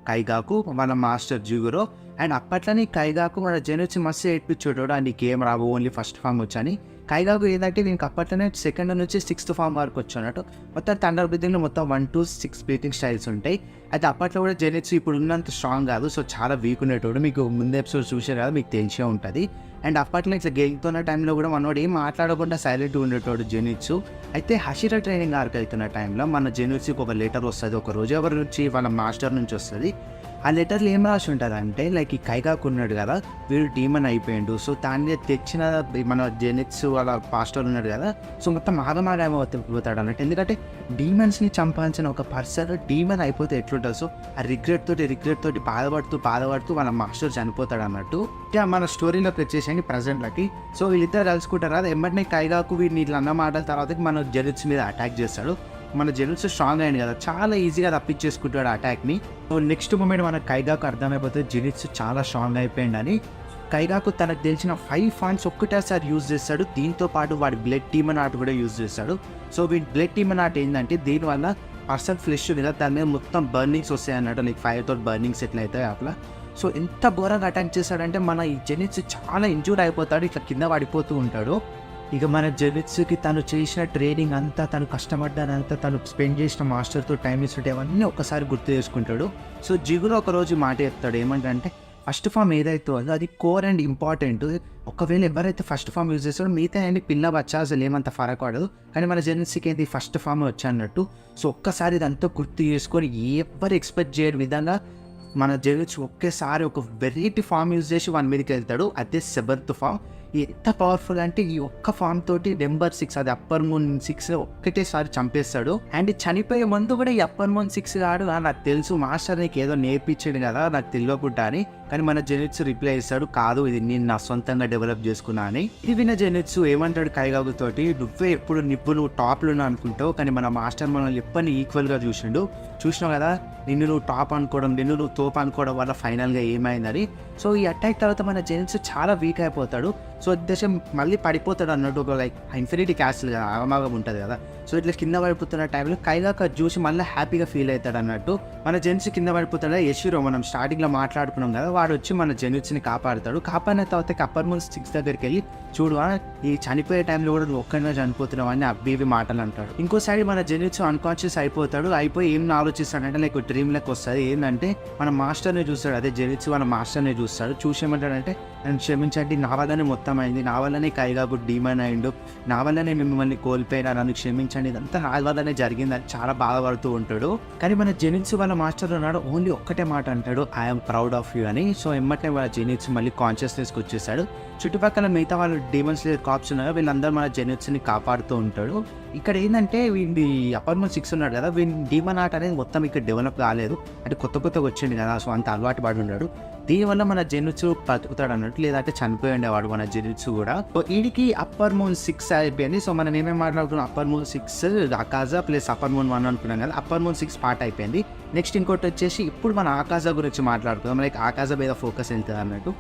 కైగాకు, మన మాస్టర్ జిగురో. అండ్ అప్పట్లోనే కైగాకు మన జెనిట్సు మస్తు ఏడ్పించాడు, అండ్ నీకు ఏం రావు, ఓన్లీ ఫస్ట్ ఫామ్ వచ్చని. కైగాకు ఏంటంటే దీనికి అప్పట్లోనే 2nd నుంచి 6th ఫామ్ వరకు వచ్చానట్టు. మొత్తం థండర్ బ్రీతింగ్లో మొత్తం 1 to 6 బ్రీతింగ్ స్టైల్స్ ఉంటాయి. అయితే అప్పట్లో కూడా జెనిట్సు ఇప్పుడు ఉన్నంత స్ట్రాంగ్ కాదు, సో చాలా వీక్ ఉండేటోడు. మీకు ముందు ఎపిసోడ్ చూసారు కదా, మీకు తెలిసే ఉంటుంది. అండ్ అప్పట్లో ఇట్లా గెలుతున్న టైంలో కూడా మనోడు ఏం మాట్లాడకుండా సైలెంట్గా ఉండేటోడు జెనిట్సు. అయితే హషిరా ట్రైనింగ్ ఆర్క్ అవుతున్న టైంలో మన జెనిట్సుకి ఒక లెటర్ వస్తుంది, ఒక రోజు ఎవరి నుంచి, వాళ్ళ మాస్టర్ నుంచి వస్తుంది. ఆ లెటర్లో ఏం రాసి ఉంటుంది అంటే, లైక్ ఈ కైగాకు ఉన్నాడు కదా, వీడు డీమన్ అయిపోయాడు, సో దాన్ని తెచ్చిన మన జెనిట్సు వాళ్ళ పాస్టర్ ఉన్నాడు కదా, సో మొత్తం ఆగమాగమైపోతాడు అన్నట్టు. ఎందుకంటే డీమన్స్ని చంపాల్సిన ఒక పర్సన్ డీమన్ అయిపోతే ఎట్లుంటుంది. సో ఆ రిగ్రెట్ తోటి బాధపడుతూ వాళ్ళ మాస్టర్ చనిపోతాడు అన్నట్టు. ఇక మన స్టోరీలోకి వచ్చేసండి ప్రజెంట్లకి. సో వీళ్ళిద్దరు కలుసుకుంటారు కదా, వెంటనే కైగాకు వీడిని ఇట్లా అన్న మాటల తర్వాత మన జెనిట్స్ మీద అటాక్ చేస్తాడు. మన జెనిట్స్ స్ట్రాంగ్ అయింది కదా, చాలా ఈజీగా తప్పించేసుకుంటాడు అటాక్ని. సో నెక్స్ట్ మూమెంట్ మన కైగాకు అర్థమైపోతుంది జెనిట్స్ చాలా స్ట్రాంగ్ అయిపోయిందని. కైగాకు తనకు తెలిసిన 5 ఫాన్స్ ఒక్కటేసారి యూజ్ చేస్తాడు. దీంతో పాటు వాడి బ్లడ్ డీమన్ ఆర్ట్ కూడా యూజ్ చేస్తాడు. సో వీడి బ్లడ్ డీమన్ ఆర్ట్ ఏంటంటే, దీనివల్ల పర్సన్ ఫ్లెష్ కదా దాని మీద మొత్తం బర్నింగ్స్ వస్తాయి అన్నట్టు, లైక్ ఫైర్తో బర్నింగ్స్ ఎట్లా అవుతాయి అట్లా. సో ఎంత ఘోరంగా అటాక్ చేస్తాడంటే మన ఈ జెనిట్స్ చాలా ఇంజూర్ అయిపోతాడు, ఇట్లా కింద పడిపోతూ ఉంటాడు. ఇక మన జెనిట్స్కి తను చేసిన ట్రైనింగ్ అంతా, తను కష్టపడ్డానంతా, తను స్పెండ్ చేసిన మాస్టర్తో టైం ఇస్తుంటే అవన్నీ ఒక్కసారి గుర్తు చేసుకుంటాడు. సో జిగురు ఒకరోజు మాట చెప్తాడు, ఏమంటే ఫస్ట్ ఫామ్ ఏదైతే ఉందో అది కోర్ అండ్ ఇంపార్టెంట్. ఒకవేళ ఎవరైతే ఫస్ట్ ఫామ్ యూజ్ చేస్తాడో మిగతా అండి పిల్ల వచ్చా అసలు ఏమంత ఫరక్ పడదు, కానీ మన జెనిట్స్కి ఏంటి ఫస్ట్ ఫామ్ వచ్చా అన్నట్టు. సో ఒక్కసారి ఇదంతా గుర్తు చేసుకొని ఎవరు ఎక్స్పెక్ట్ చేయని విధంగా మన జెనిట్స్ ఒకేసారి ఒక వెరైటీ ఫామ్ యూజ్ చేసి 1 మీదకి వెళ్తాడు. అదే 7th ఫామ్. ఎంత పవర్ఫుల్ అంటే ఈ ఒక్క ఫామ్ తోటి నెంబర్ 6, అది అప్పర్ మూన్ 6 ఒక్కటేసారి చంపేస్తాడు. అండ్ చనిపోయే ముందు కూడా ఈ అప్పర్ మూన్ 6 కాడు, నాకు తెలుసు మాస్టర్ నీకు ఏదో నేర్పించాడు కదా నాకు తెలియకుండా అని. కానీ మన జెనిట్స్ రిప్లై ఇస్తాడు, కాదు ఇది నేను నా సొంతంగా డెవలప్ చేసుకున్నా అని. ఇది విన్న జెనిట్స్ ఏమంటాడు కైగాకు తోటి, నువ్వే ఎప్పుడు నువ్వు టాప్లో అనుకుంటావు, కానీ మన మాస్టర్ మనల్ని ఎప్పటిని ఈక్వల్గా చూసినావు కదా, నిన్ను నువ్వు టాప్ అనుకోవడం, నిన్ను నువ్వు తోపు అనుకోవడం వల్ల ఫైనల్గా ఏమైందని. సో ఈ అటాక్ తర్వాత మన జెనిట్స్ చాలా వీక్ అయిపోతాడు. సో ఉద్దేశం మళ్ళీ పడిపోతాడు అన్నట్టు, ఒక లైక్ ఇన్ఫినిటీ క్యాస్ల్ ఆగమాగం ఉంటుంది కదా, సో ఇట్లా కింద పడిపోతున్న టైంలో కైగాకు చూసి మళ్ళీ హ్యాపీగా ఫీల్ అవుతాడు అన్నట్టు. మన జెనిట్స్ కింద పడిపోతాడు, యషిరో మనం స్టార్టింగ్లో మాట్లాడుకున్నాం కదా, వాడు వచ్చి మన జెనిట్స్ని కాపాడుతాడు. కాపాడిన తర్వాత అప్పర్ మూన్ 6 దగ్గరికి వెళ్ళి, చూడు ఈ చనిపోయే టైంలో కూడా నువ్వు ఒక్కడినే చనిపోతున్నావు అని అవి మాటలు అంటాడు. ఇంకో సైడ్ మన జెనిట్స్ అన్కాన్షియస్ అయిపోయి ఏం ఆలోచిస్తాడంటే, లైక్ డ్రీమ్ లెక్క వస్తుంది. ఏంటంటే మన మాస్టర్ని చూస్తాడు, అదే జెనిట్స్ మన మాస్టర్ని చూస్తాడు. చూసి ఏమంటాడంటే, నన్ను క్షమించండి, నా వల్లనే మొత్తం అయింది, నా వల్లనే కైగాకు డీమన్ అయిండు, నా వల్లనే మిమ్మల్ని కోల్పోయినా, నన్ను క్షమించండి, ఇదంతా నా వల్లనే జరిగిందని చాలా బాధపడుతూ ఉంటాడు. కానీ మన జెనిట్స్ వాళ్ళ మాస్టర్ ఉన్నాడు, ఓన్లీ ఒక్కటే మాట అంటాడు, ఐఎమ్ ప్రౌడ్ ఆఫ్ యూ అని. సో ఎమ్మటే వాళ్ళ జెనిట్స్ మళ్ళీ కాన్షియస్నెస్కి వచ్చేసాడు. చుట్టుపక్కల మిగతా వాళ్ళు డీమన్స్ లేయర్ కాప్స్ ఉన్నారు, వీళ్ళందరూ మన జెనిట్స్ని కాపాడుతూ ఉంటాడు. ఇక్కడ ఏంటంటే వీడి అప్పర్ మూన్ 6 ఉన్నాడు కదా, వీడి డీమన్ ఆర్ట్ అనేది మొత్తం ఇక్కడ డెవలప్ కాలేదు, అంటే కొత్తగా వచ్చింది కదా, సో అంత అలవాటు పడి ఉన్నాడు. దీనివల్ల మన జెనిట్స్ బతుకుతాడు అన్నట్టు, లేదంటే చనిపోయి ఉండేవాడు మన జెనిట్స్ కూడా. సో వీడికి అప్పర్ మూన్ 6 అయిపోయింది. సో మనం ఏమేమి మాట్లాడుకున్నాం, upper moon 6 Akaza plus upper moon 1 అనుకున్నాం కదా, అప్పర్ మూన్ 6 పార్ట్ అయిపోయింది. నెక్స్ట్ ఇంకోటి వచ్చేసి ఇప్పుడు మన ఆకాజా గురించి మాట్లాడుకుందాం, లైక్ ఆకాజా మీద ఫోకస్ వెళ్తుంది అన్నట్టు.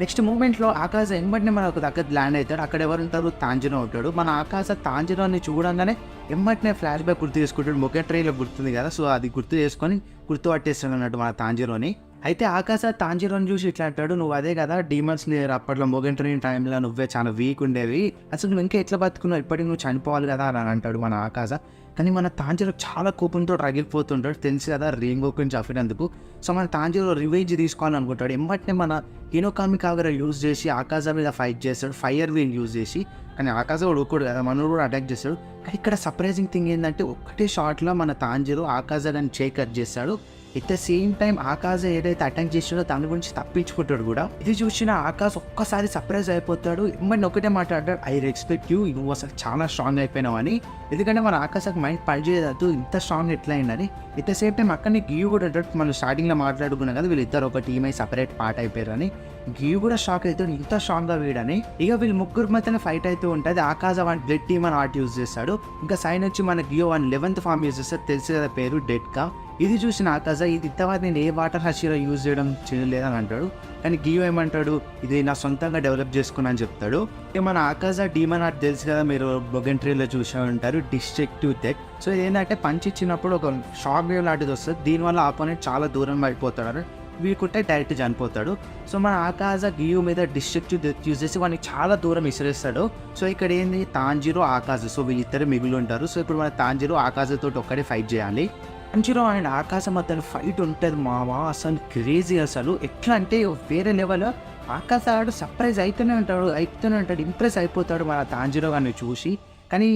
నెక్స్ట్ మూమెంట్లో ఆకాశ ఎంబటినే మనకు దగ్గర ల్యాండ్ అవుతాడు. అక్కడ ఎవరు ఉంటారు, తాంజిరో ఉంటాడు. మన ఆకాశ తాంజిరోని చూడంగానే ఎంబటినే ఫ్లాష్ బ్యాక్ గుర్తు చేసుకుంటాడు, మొక్క ట్రైలో గుర్తుంది కదా, సో అది గుర్తు చేసుకొని పట్టేస్తాడు అన్నట్టు మన తాంజిరోని. అయితే ఆకాశ తాంజిరోని చూసి ఇట్లా అంటాడు, నువ్వు అదే కదా డీమన్స్ లేయర్ అప్పట్లో మొగెంట్రీన్ టైంలో నువ్వే చాలా వీక్ ఉండేవి, అసలు నువ్వు ఇంకా ఎట్లా బతుకున్నావు, ఇప్పటికి నువ్వు చనిపోవాలి కదా అని అంటాడు మన ఆకాశ. కానీ మన తాంజిరో చాలా కోపంతో రగిలిపోతుంటాడు, తెలుసు కదా రింగోకుని చంపినందుకు. సో మన తాంజిరో రివెంజ్ తీసుకోవాలనుకుంటాడు. ఎంబట్నే మన హినోకామి కాగర యూజ్ చేసి ఆకాశ మీద ఫైట్ చేస్తాడు, ఫైర్ వీల్ యూజ్ చేసి. కానీ ఆకాశ కూడా ఊరుకోడు కదా, మనోడు కూడా అటాక్ చేస్తాడు. కానీ ఇక్కడ సర్ప్రైజింగ్ థింగ్ ఏంటంటే, ఒక్కటే షాట్లో మన తాంజిరో ఆకాశ అని చేయి కట్ చేస్తాడు. ఎట్ ద సేమ్ టైం ఆకాశ ఏదైతే అటాక్ చేసాడో దాని గురించి తప్పించుకుంటాడు కూడా. ఇది చూసిన ఆకాశ్ ఒక్కసారి సర్ప్రైజ్ అయిపోతాడు. ఇమ్మని ఒకటే మాట్లాడాడు, ఐ రెస్పెక్ట్ యూ, నువ్వు అసలు చాలా స్ట్రాంగ్ అయిపోయినావు అని. ఎందుకంటే మన ఆకాశకు మైండ్ పనిచేయదు ఇంత స్ట్రాంగ్ ఎట్లా అయిందని. ఎట్ ద సేమ్ టైం అక్కడనే గియు కూడా అంటాడు, మనం స్టార్టింగ్లో మాట్లాడుకున్నాం కదా వీళ్ళిద్దరు ఒక టీమ్ అయి సపరేట్ పార్ట్ అయిపోయారు అని. గియు కూడా షాక్ అవుతాడు, ఇంత స్ట్రాంగ్గా వీడని. ఇక వీళ్ళు ముగ్గురు మధ్యన ఫైట్ అవుతూ ఉంటుంది. ఆకాశ వన్ బ్లడ్ టీమ్ అని ఆర్ట్ యూజ్ చేస్తాడు. ఇంకా సైన్ వచ్చి మన గియో వన్ 11th ఫామ్ యూజ్ చేస్తాడు, తెలిసి కదా పేరు డెడ్కా. ఇది చూసిన ఆకాశ ఇది ఇంతవరకు నేను ఏ వాటర్ హషీరా యూజ్ చేయలేదని అంటాడు. కానీ గియో ఏమంటాడు, ఇది నా సొంతంగా డెవలప్ చేసుకున్నా అని చెప్తాడు. ఇక మన ఆకాశ డీమన్ ఆర్ట్ తెలుసు కదా, మీరు బొగెంట్రీలో చూసే ఉంటారు, డిస్ట్రక్టివ్ టెక్. సో ఏంటంటే పంచ్ ఇచ్చినప్పుడు ఒక షాక్ వేవ్ లాంటిది వస్తుంది, దీనివల్ల ఆపోనెంట్ చాలా దూరం పడిపోతాడు, వీకుంటే డైరెక్ట్ చనిపోతాడు. సో మన ఆకాశ గియు మీద డిస్ట్రక్టివ్ యూజ్ చేసి వాడిని చాలా దూరం విసిరేస్తాడు. సో ఇక్కడ ఏంది తాంజిరో ఆకాశ, సో వీళ్ళిద్దరు మిగిలి ఉంటారు. సో ఇప్పుడు మన తాంజిరో ఆకాశతో ఒక్కడే ఫైట్ చేయాలి. తాంజిరో అండ్ ఆకాశ మధ్య ఫైట్ ఉంటుంది మావా, అసలు క్రేజీ. అసలు ఎట్లా అంటే వేరే లెవెల్. ఆకాశ ఆడు సర్ప్రైజ్ అయితేనే ఉంటాడు, ఇంప్రెస్ అయిపోతాడు మన తాంజిరో గారిని చూసి. కానీ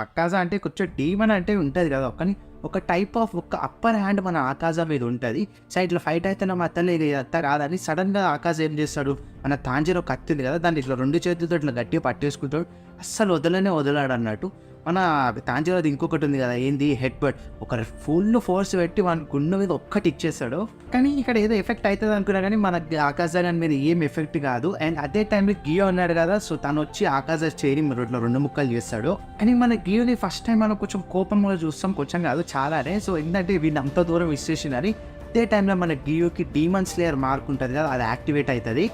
ఆకాశ అంటే కొంచెం డీమన్ అంటే ఉంటుంది కదా, కానీ ఒక టైప్ ఆఫ్ ఒక అప్పర్ హ్యాండ్ మన ఆకాశ మీద ఉంటుంది. సో ఇట్లా ఫైట్ అయితే మా తల్లి అంతా కాదని సడన్గా ఆకాశ ఏం చేస్తాడు, మన తాంజిరో కత్తింది కదా దాన్ని ఇట్లా 2 చేతులతో ఇట్లా గట్టిగా పట్టేసుకుంటాడు, అస్సలు వదలాడు అన్నట్టు. మన తాంజిరోది ఇంకొకటి ఉంది కదా, ఏంది హెడ్ బట్, ఒక ఫుల్ ఫోర్స్ పెట్టి వాని గుండె మీద ఒక్కటి ఇచ్చేస్తాడు. కానీ ఇక్కడ ఏదో ఎఫెక్ట్ అవుతుంది అనుకున్నా కానీ మన ఆకాశ గారి మీద ఏం ఎఫెక్ట్ కాదు. అండ్ అదే టైంలో గియో ఉన్నాడు కదా, సో తను వచ్చి ఆకాశ చేరి ఇట్లా 2 ముక్కలు చేస్తాడు. కానీ మన గియోని ఫస్ట్ టైం మనం కొంచెం కోపంగా చూస్తాం, కొంచెం కాదు చాలానే. సో ఏంటంటే వీడిని అంత దూరం విశ్లేషించాలి. అదే టైంలో మన గియోకి డీమన్ స్లేయర్ మార్క్ ఉంటుంది కదా, అది యాక్టివేట్ అవుతుంది.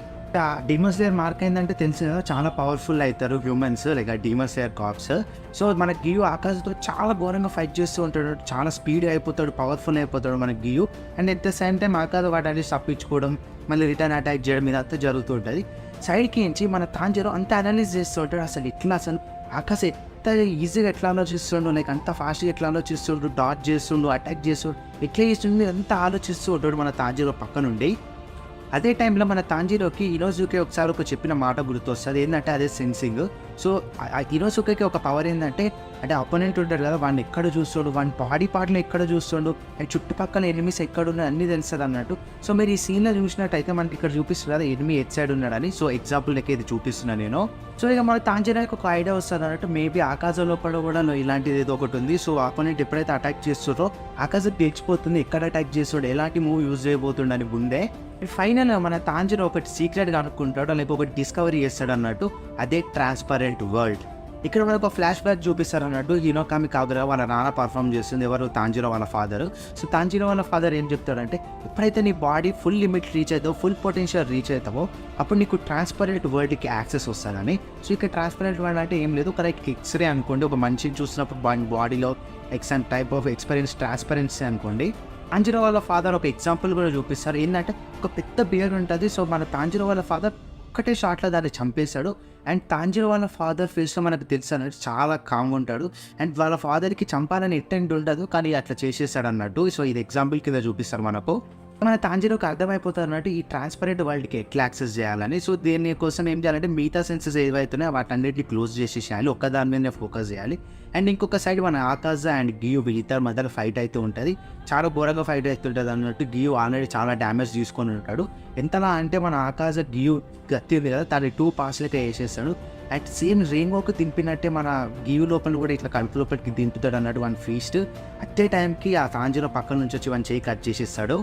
డీమన్ స్లేయర్ మార్క్ అయిందంటే తెలుసు కదా, చాలా పవర్ఫుల్ అవుతారు humans like demon slayer corps. So మన గియు ఆకాశతో చాలా ఘోరంగా ఫైట్ చేస్తూ ఉంటాడు, చాలా స్పీడ్ అయిపోతాడు, పవర్ఫుల్ అయిపోతాడు మన Giyu. And at the same time Akaza వాటిని తప్పించుకోవడం, మళ్ళీ రిటర్న్ అటాక్ చేయడం ఇదంతా జరుగుతూ ఉంటుంది. సైడ్కి నుంచి మన తాంజిరో అంతా అనలైజ్ చేస్తూ ఉంటాడు, అసలు ఇట్లా అసలు ఆకాశ ఎంత ఈజీగా ఎట్లా ఆలోచిస్తుండు, లైక్ అంత ఫాస్ట్గా ఎట్లా ఆలోచిస్తుండు, డాట్ చేస్తుండు, అటాక్ చేస్తుండు, ఎట్లా చేస్తుండు అంతా ఆలోచిస్తూ ఉంటాడు మన తాంజిరో పక్క నుండి. అదే టైంలో మన తాంజిరోకి ఇనోజుకే ఒకసారి ఒక చెప్పిన మాట గుర్తొస్తుంది, ఏంటంటే అదే సెన్సింగ్. సో ఇనోజుకేకి ఒక పవర్ ఏంటంటే, అంటే అపోనెంట్ ఉంటాడు కదా వాడిని ఎక్కడ చూస్తాడు, వాడి బాడీ పార్ట్ని ఎక్కడ చూస్తాడు, అండ్ చుట్టుపక్కల ఎనిమిస్ ఎక్కడ ఉన్నాయి అన్నీ తెలుస్తుంది అన్నట్టు. సో మీరు ఈ సీన్లో చూసినట్టయితే మనకి ఇక్కడ చూపిస్తుంది కదా ఎనిమి ఎట్ సైడ్ ఉన్నాడని. సో ఎగ్జాంపుల్ లెక్క ఇది చూపిస్తున్నాను నేను. సో ఇక మన తాంజిరోకి ఒక ఐడియా వస్తుంది అన్నట్టు, మేబీ ఆకాశ లోపల కూడా ఇలాంటిది ఏదో ఒకటి ఉంది. సో అపోనెంట్ ఎప్పుడైతే అటాక్ చేస్తారో ఆకాశం తెచ్చిపోతుంది, ఎక్కడ అటాక్ చేస్తాడు, ఎలాంటి మూవ్ యూజ్ చేయబోతుండని ముందే. ఫైనల్ మన తాంజిరో ఒకటి సీక్రెట్గా అనుకుంటాడు, లేకపోతే ఒకటి డిస్కవరీ చేస్తాడు అన్నట్టు, అదే ట్రాన్స్పరెంట్ వరల్డ్. ఇక్కడ మనకు ఫ్లాష్ బ్యాక్ చూపిస్తారు అన్నట్టు, హినోకామి కాదురా వాళ్ళ నాన్న పర్ఫామ్ చేస్తుంది, ఎవరు తాంజిరో వాళ్ళ ఫాదర్. సో తాంజిరో వాళ్ళ ఫాదర్ ఏం చెప్తాడంటే, ఎప్పుడైతే నీ బాడీ ఫుల్ లిమిట్ రీచ్ అవుతావో, ఫుల్ పొటెన్షియల్ రీచ్ అవుతావో, అప్పుడు నీకు ట్రాన్స్పరెంట్ వరల్డ్కి యాక్సెస్ వస్తుందని. సో ఇక్కడ ట్రాన్స్పరెంట్ వరల్డ్ అంటే ఏం లేదు, ఒక ఎక్స్రే అనుకోండి, ఒక మనిషిని చూసినప్పుడు బాడీలో ఎక్సన్ టైప్ ఆఫ్ ఎక్స్పీరియన్స్ ట్రాన్స్పరెన్సీ అనుకోండి. తాంజిరో వాళ్ళ ఫాదర్ ఒక ఎగ్జాంపుల్ కూడా చూపిస్తారు, ఏంటంటే ఒక పెద్ద బియర్ ఉంటుంది. సో మన తాంజిరో వాళ్ళ ఫాదర్ ఒక్కటే షాట్లో దాన్ని చంపేశాడు. అండ్ తాంజిరో వాళ్ళ ఫాదర్ ఫేస్లో మనకు తెలుసు అన్నట్టు చాలా కామ్గా ఉంటాడు. అండ్ వాళ్ళ ఫాదర్కి చంపాలని ఇంటెంట్ ఉండదు, కానీ అట్లా చేసేసాడు అన్నట్టు. సో ఇది ఎగ్జాంపుల్ కింద చూపిస్తారు మనకు. మన తాంజిరోకి అర్థమైపోతుంది అన్నట్టు ఈ ట్రాన్స్పరెంట్ వరల్డ్కి ఎట్లా యాక్సెస్ చేయాలని. సో దీని కోసం ఏం చేయాలంటే మిగతా సెన్సెస్ ఏవైతున్నాయో వాటన్నిటిని క్లోజ్ చేసేసేయాలి, ఒక్కదాని మీదనే ఫోకస్ చేయాలి. అండ్ ఇంకొక సైడ్ మన ఆకాశ అండ్ గియు వీళ్ళిద్దరి మధ్యలో ఫైట్ అయితే ఉంటుంది, చాలా ఘోరంగా ఫైట్ అవుతుంటుంది అన్నట్టు. గియు ఆల్రెడీ చాలా డ్యామేజ్ తీసుకొని ఉంటాడు. ఎంతలా అంటే మన ఆకాశ గియు గత్తింది కదా, తను 2 పార్ట్స్లకే వేసేస్తాడు. అండ్ సేమ్ రెయిన్బోకి దింపినట్టే మన గియు లోపల కూడా ఇట్లా కడుపు లోపలికి దింపుతాడు అన్నట్టు వన్ ఫీస్ట్. అదే టైంకి ఆ తాంజిరో పక్కన నుంచి వచ్చి వన్ చేయి కట్ చేసేస్తాడు.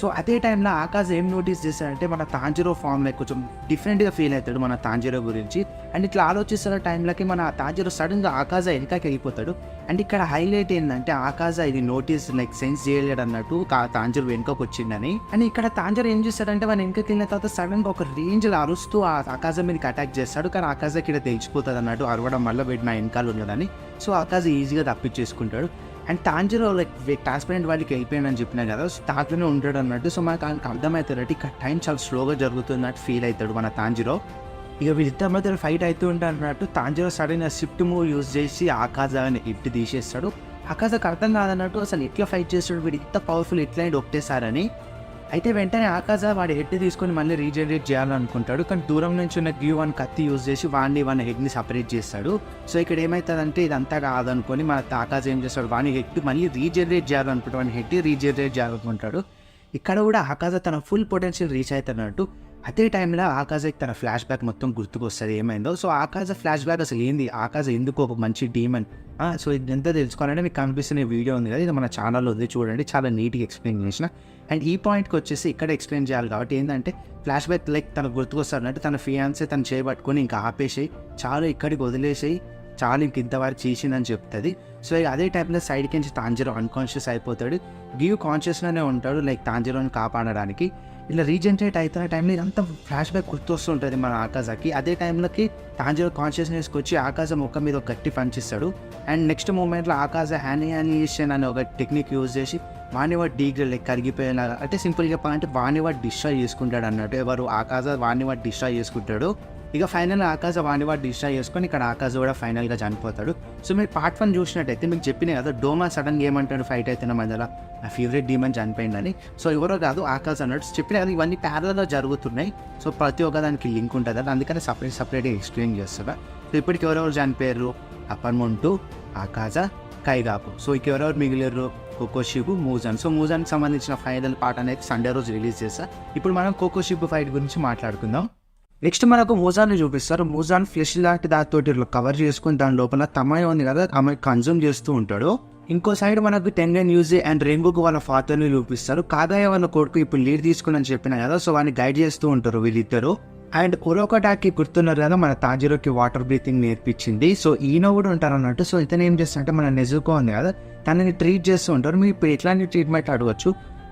సో అదే టైంలో ఆకాశ్ ఏం నోటీస్ చేశాడంటే, మన తాంజిరో ఫామ్లో కొంచెం డిఫరెంట్గా ఫీల్ అవుతాడు మన తాంజిరో గురించి. అండ్ ఇట్లా ఆలోచిస్తున్న టైంలోకి మన తాంజిరో సడన్గా ఆకాశ వెనకకి వెళ్ళిపోతాడు. అండ్ ఇక్కడ హైలైట్ ఏంటంటే ఆకాశ ఇది నోటీస్ లైక్ సెన్స్ చేయలేడు అన్నట్టు తాంజిరో వెనుకకు వచ్చిందని. అండ్ ఇక్కడ తాంజిరో ఏం చేస్తాడంటే మన వెనకకి వెళ్ళిన తర్వాత సడన్గా ఒక రేంజ్లో అరుస్తూ ఆ ఆకాశం మీదకి అటాక్ చేస్తాడు. కానీ ఆకాశకి ఇక్కడ తెలిసిపోతుంది అన్నట్టు, అరవడం వల్ల వీడు నా వెనకాల ఉన్నదని. సో ఆకాశ ఈజీగా తప్పించేసుకుంటాడు. అండ్ తాంజిరో లైక్ ట్రాన్స్పరెంట్ వాళ్ళకి వెళ్ళిపోయాడని చెప్పినా కదా, సో దాంట్లోనే ఉంటాడు అన్నట్టు. సో మనకు అర్థమవుతాడు ఇక్కడ టైం చాలా స్లోగా జరుగుతున్నట్టు ఫీల్ అవుతాడు మన తాంజిరో. ఇక వీళ్ళిద్దరి మధ్య ఫైట్ అవుతూ ఉంటాడు అన్నట్టు. Tanjiro sudden shift move use చేసి ఆకాశాన్ని హిట్ తీసేస్తాడు. ఆకాశకు అర్థం కాదన్నట్టు, అసలు ఎట్లా ఫైట్ చేస్తాడు వీడు, ఇంత పవర్ఫుల్ ఎట్లా ఒకటేసారని. అయితే వెంటనే ఆకాశ వాడి హెడ్ తీసుకొని మళ్ళీ రీజనరేట్ చేయాలనుకుంటాడు. కానీ దూరం నుంచి ఉన్న గియు వన్ కత్తి యూజ్ చేసి వాడి హెడ్ని సపరేట్ చేస్తాడు. సో ఇక్కడ ఏమవుతుందంటే ఇదంతా కాదనుకొని మన ఆకాశ ఏం చేస్తాడు, వాడి హెడ్ మళ్ళీ రీజనరేట్ చేయాలనుకుంటాడు, వాడి హెడ్ రీజనరేట్ చేయాలనుకుంటాడు. ఇక్కడ కూడా ఆకాజ తన ఫుల్ పొటెన్షియల్ రీచ్ అవుతున్నట్టు అదే టైంలో ఆకాజకి తన ఫ్లాష్ బ్యాక్ మొత్తం గుర్తుకొస్తుంది ఏమైందో. సో ఆకాజ ఫ్లాష్ బ్యాక్ అసలు ఏంది, ఆకాజ ఎందుకు ఒక మంచి డీమన్, సో ఇదంతా తెలుసుకోవాలంటే మీకు కనిపిస్తున్న వీడియో ఉంది కదా, ఇది మన ఛానల్లో ఉంది చూడండి, చాలా నీట్గా ఎక్స్ప్లెయిన్ చేసిన. అండ్ ఈ పాయింట్కి వచ్చేసి ఇక్కడ ఎక్స్ప్లెయిన్ చేయాలి కాబట్టి ఏంటంటే ఫ్లాష్ బ్యాక్ లైక్ తనకు గుర్తుకొస్తారంటే తన ఫియాన్సే తను చేయబట్టుకొని ఇంకా ఆపేసి చాలా ఇక్కడికి వదిలేసి చాలా ఇంక ఇంతవరకు చేసిందని చెప్తుంది. సో అదే టైంలో సైడ్కి నుంచి తాంజిరో అన్కాన్షియస్ అయిపోతాడు, గివ్ కాన్షియస్లోనే ఉంటాడు లైక్ తాంజిరోని కాపాడడానికి. ఇలా రీజనరేట్ అవుతున్న టైంలో ఇదంతా ఫ్లాష్ బ్యాక్ గుర్తొస్తుంటుంది మన ఆకాజకి. అదే టైంలోకి తాంజిరో కాన్షియస్నెస్కి వచ్చి ఆకాశ ముఖం మీద ఒక గట్టి పంచిస్తాడు. అండ్ నెక్స్ట్ మూమెంట్లో ఆకాశ హ్యానియేషన్ అనే ఒక టెక్నిక్ యూజ్ చేసి వాణి వాడు డీగ్రేడ్ లైక్ కరిగిపోయిన, అంటే సింపుల్గా చెప్పాలంటే వాణి వాడు డిస్ట్రాయ్ చేసుకుంటాడు అన్నట్టు. ఎవరు ఆకాశ వాణి వాడు డిస్ట్రాయ్ చేసుకుంటాడు. ఇక ఫైనల్ ఆకాశ వాణి వాడు డిస్ట్రాయ్ చేసుకొని ఇక్కడ ఆకాశ కూడా ఫైనల్గా చనిపోతాడు. సో మీరు పార్ట్ 1 చూసినట్టయితే మీకు చెప్పిన కదా డోమా సడన్గా ఏమంటాడు ఫైట్ అవుతున్న మధ్యలో నా ఫేవరెట్ డీమన్ చనిపోయిందని. సో ఎవరో కాదు ఆకాశ అన్నట్టు చెప్పిన కదా, ఇవన్నీ ప్యారల్గా జరుగుతున్నాయి. సో ప్రతి ఒక్క దానికి లింక్ ఉంటుంది అది, అందుకని సపరేట్గా ఎక్స్ప్లెయిన్ చేస్తారా. సో ఇప్పటికి ఎవరెవరు చనిపోయారు, అపర్మోన్ 2, ఆకాజ, కైగాకు. సో ఇక ఎవరెవరు మిగిలిరు, కోకోషిబు, మూజాన్. సో మూజాన్కి సంబంధించిన ఫైనల్ పార్ట్ అనేది సండే రోజు రిలీజ్ చేస్తా. ఇప్పుడు మనం కోకోషిబు ఫైట్ గురించి మాట్లాడుకుందాం. నెక్స్ట్ మనకు మూజాన్ని చూపిస్తారు. మూజాన్ ఫ్లెష్ లాంటి దాంతోటి కవర్ చేసుకుని దాని లోపల తమాయి ఉంది కదా, ఆమె కన్జ్యూమ్ చేస్తూ ఉంటాడు. ఇంకో సైడ్ మనకు టెంగన్ యూజే అండ్ రెయిన్బోకు వాళ్ళ ఫాదర్ని చూపిస్తారు. కాదాయ వాళ్ళ కొడుకు ఇప్పుడు లీడ్ తీసుకుని చెప్పిన కదా, సో వాడిని గైడ్ చేస్తూ ఉంటారు వీళ్ళిద్దరు. అండ్ ఒరోకటాకి గుర్తున్నారు కదా మన తాజిరోకి వాటర్ బ్రీతింగ్ నేర్పించింది. సో ఈయన కూడా ఉంటారు అన్నట్టు. సో ఇతను ఏం చేస్తారంటే మన నెజుకో ఉంది కదా, తనని ట్రీట్ చేస్తూ ఉంటారు. మీరు ఇప్పుడు ఎట్లాంటి ట్రీట్మెంట్ అడగచ్చు.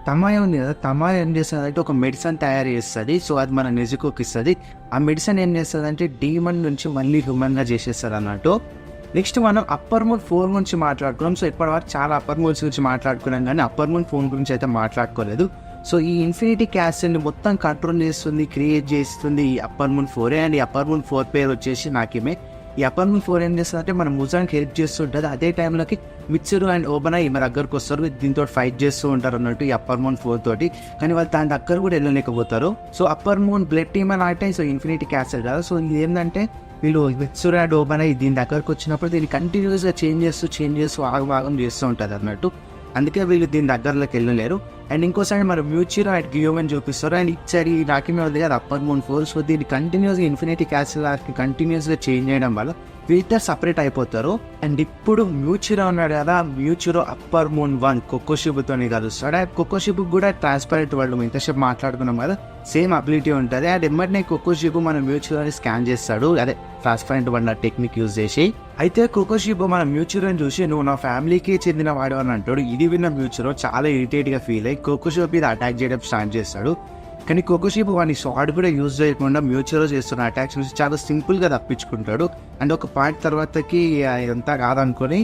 తమాయ ఉంది కదా, తమాయ ఏం చేస్తుంది ఒక మెడిసిన్ తయారు చేస్తుంది. సో అది మన నెజుకోకి ఇస్తుంది. ఆ మెడిసిన్ ఏం చేస్తుంది అంటే డీమన్ నుంచి మళ్ళీ హ్యూమన్గా చేసేస్తుంది అన్నట్టు. నెక్స్ట్ మనం అప్పర్ మూన్ 4 గురించి మాట్లాడుకున్నాం. సో ఇప్పటివరకు చాలా అప్పర్ మూన్స్ గురించి మాట్లాడుకున్నాం కానీ అప్పర్ మూన్ 4 గురించి అయితే మాట్లాడుకోలేదు. సో ఈ ఇన్ఫినిటీ క్యాస్ట్ని మొత్తం కంట్రోల్ చేస్తుంది, క్రియేట్ చేస్తుంది ఈ అప్పర్ మూన్ 4. అండ్ ఈ అప్పర్ మూన్ 4 పేరు వచ్చేసి నాకేమే. ఈ అప్పర్ మూన్ 4 ఏం చేస్తుందంటే మన ముజాన్కి హెల్ప్ చేస్తుంటుంది. అదే టైంలోకి మిత్సురు అండ్ ఓబనా ఈమె దగ్గరకు వస్తారు, దీంతో ఫైట్ చేస్తూ ఉంటారు అన్నట్టు ఈ అప్పర్ మూన్ 4 తోటి. కానీ వాళ్ళు దాని దగ్గర కూడా వెళ్ళలేకపోతారు. So upper moon blood team అని అంటే సో ఇన్ఫినిటీ క్యాస్టర్ కదా. సో ఇది ఏంటంటే వీళ్ళు మిత్సురు అండ్ ఓబనా దీని దగ్గరకు వచ్చినప్పుడు దీన్ని కంటిన్యూస్గా చేంజ్ చేస్తూ ఆగం చేస్తూ ఉంటుంది అన్నట్టు. అందుకే వీళ్ళు దీని దగ్గరలోకి వెళ్ళలేరు. అండ్ ఇంకోసారి మరి మ్యూచిరో అండ్ గియోమెన్ చూపిస్తారు. అండ్ ఇచ్చాడు ఈ నాకిమే ఉంది కదా అప్పర్ మూన్ 4. సో దీన్ని కంటిన్యూస్గా ఇన్ఫినిటీ క్యాస్టర్కి కంటిన్యూస్గా చేంజ్ చేయడం వల్ల వీళ్ళిద్దరు సపరేట్ అయిపోతారు. అండ్ ఇప్పుడు మ్యూచిరో ఉన్నాడు కదా, మ్యూచిరో అప్పర్ మూన్ 1 కోకోషిబుతోని కలుస్తాడు. అండ్ కోకోషిబుకి కూడా ట్రాన్స్పరెంట్ వాళ్ళు ఇంతసేపు మాట్లాడుకున్నాం కదా, సేమ్ అబిలిటీ ఉంటుంది. అండ్ ఎమ్మటినే కోకోషిబు మన మ్యూచిరోని స్కాన్ చేస్తాడు, అదే ట్రాన్స్పరెంట్ వల్ల టెక్నిక్ యూజ్ చేసి. అయితే కోకోషిబు మన మ్యూచిరోని చూసి నువ్వు నా ఫ్యామిలీకి చెందిన వాడు అని అంటాడు. ఇది విన్న మ్యూచిరో చాలా ఇరిటేట్గా ఫీల్ అయ్యి కోకోషిబు మీద అటాక్ చేయడం స్టార్ట్ చేస్తాడు. కానీ కోకోషిబు వాని స్వాడ్ కూడా యూజ్ చేయకుండా మ్యూచిరో చేస్తున్న అటాక్స్ నుంచి చాలా సింపుల్గా తప్పించుకుంటాడు. అండ్ ఒక పాయింట్ తర్వాతకి ఇదంతా కాదనుకొని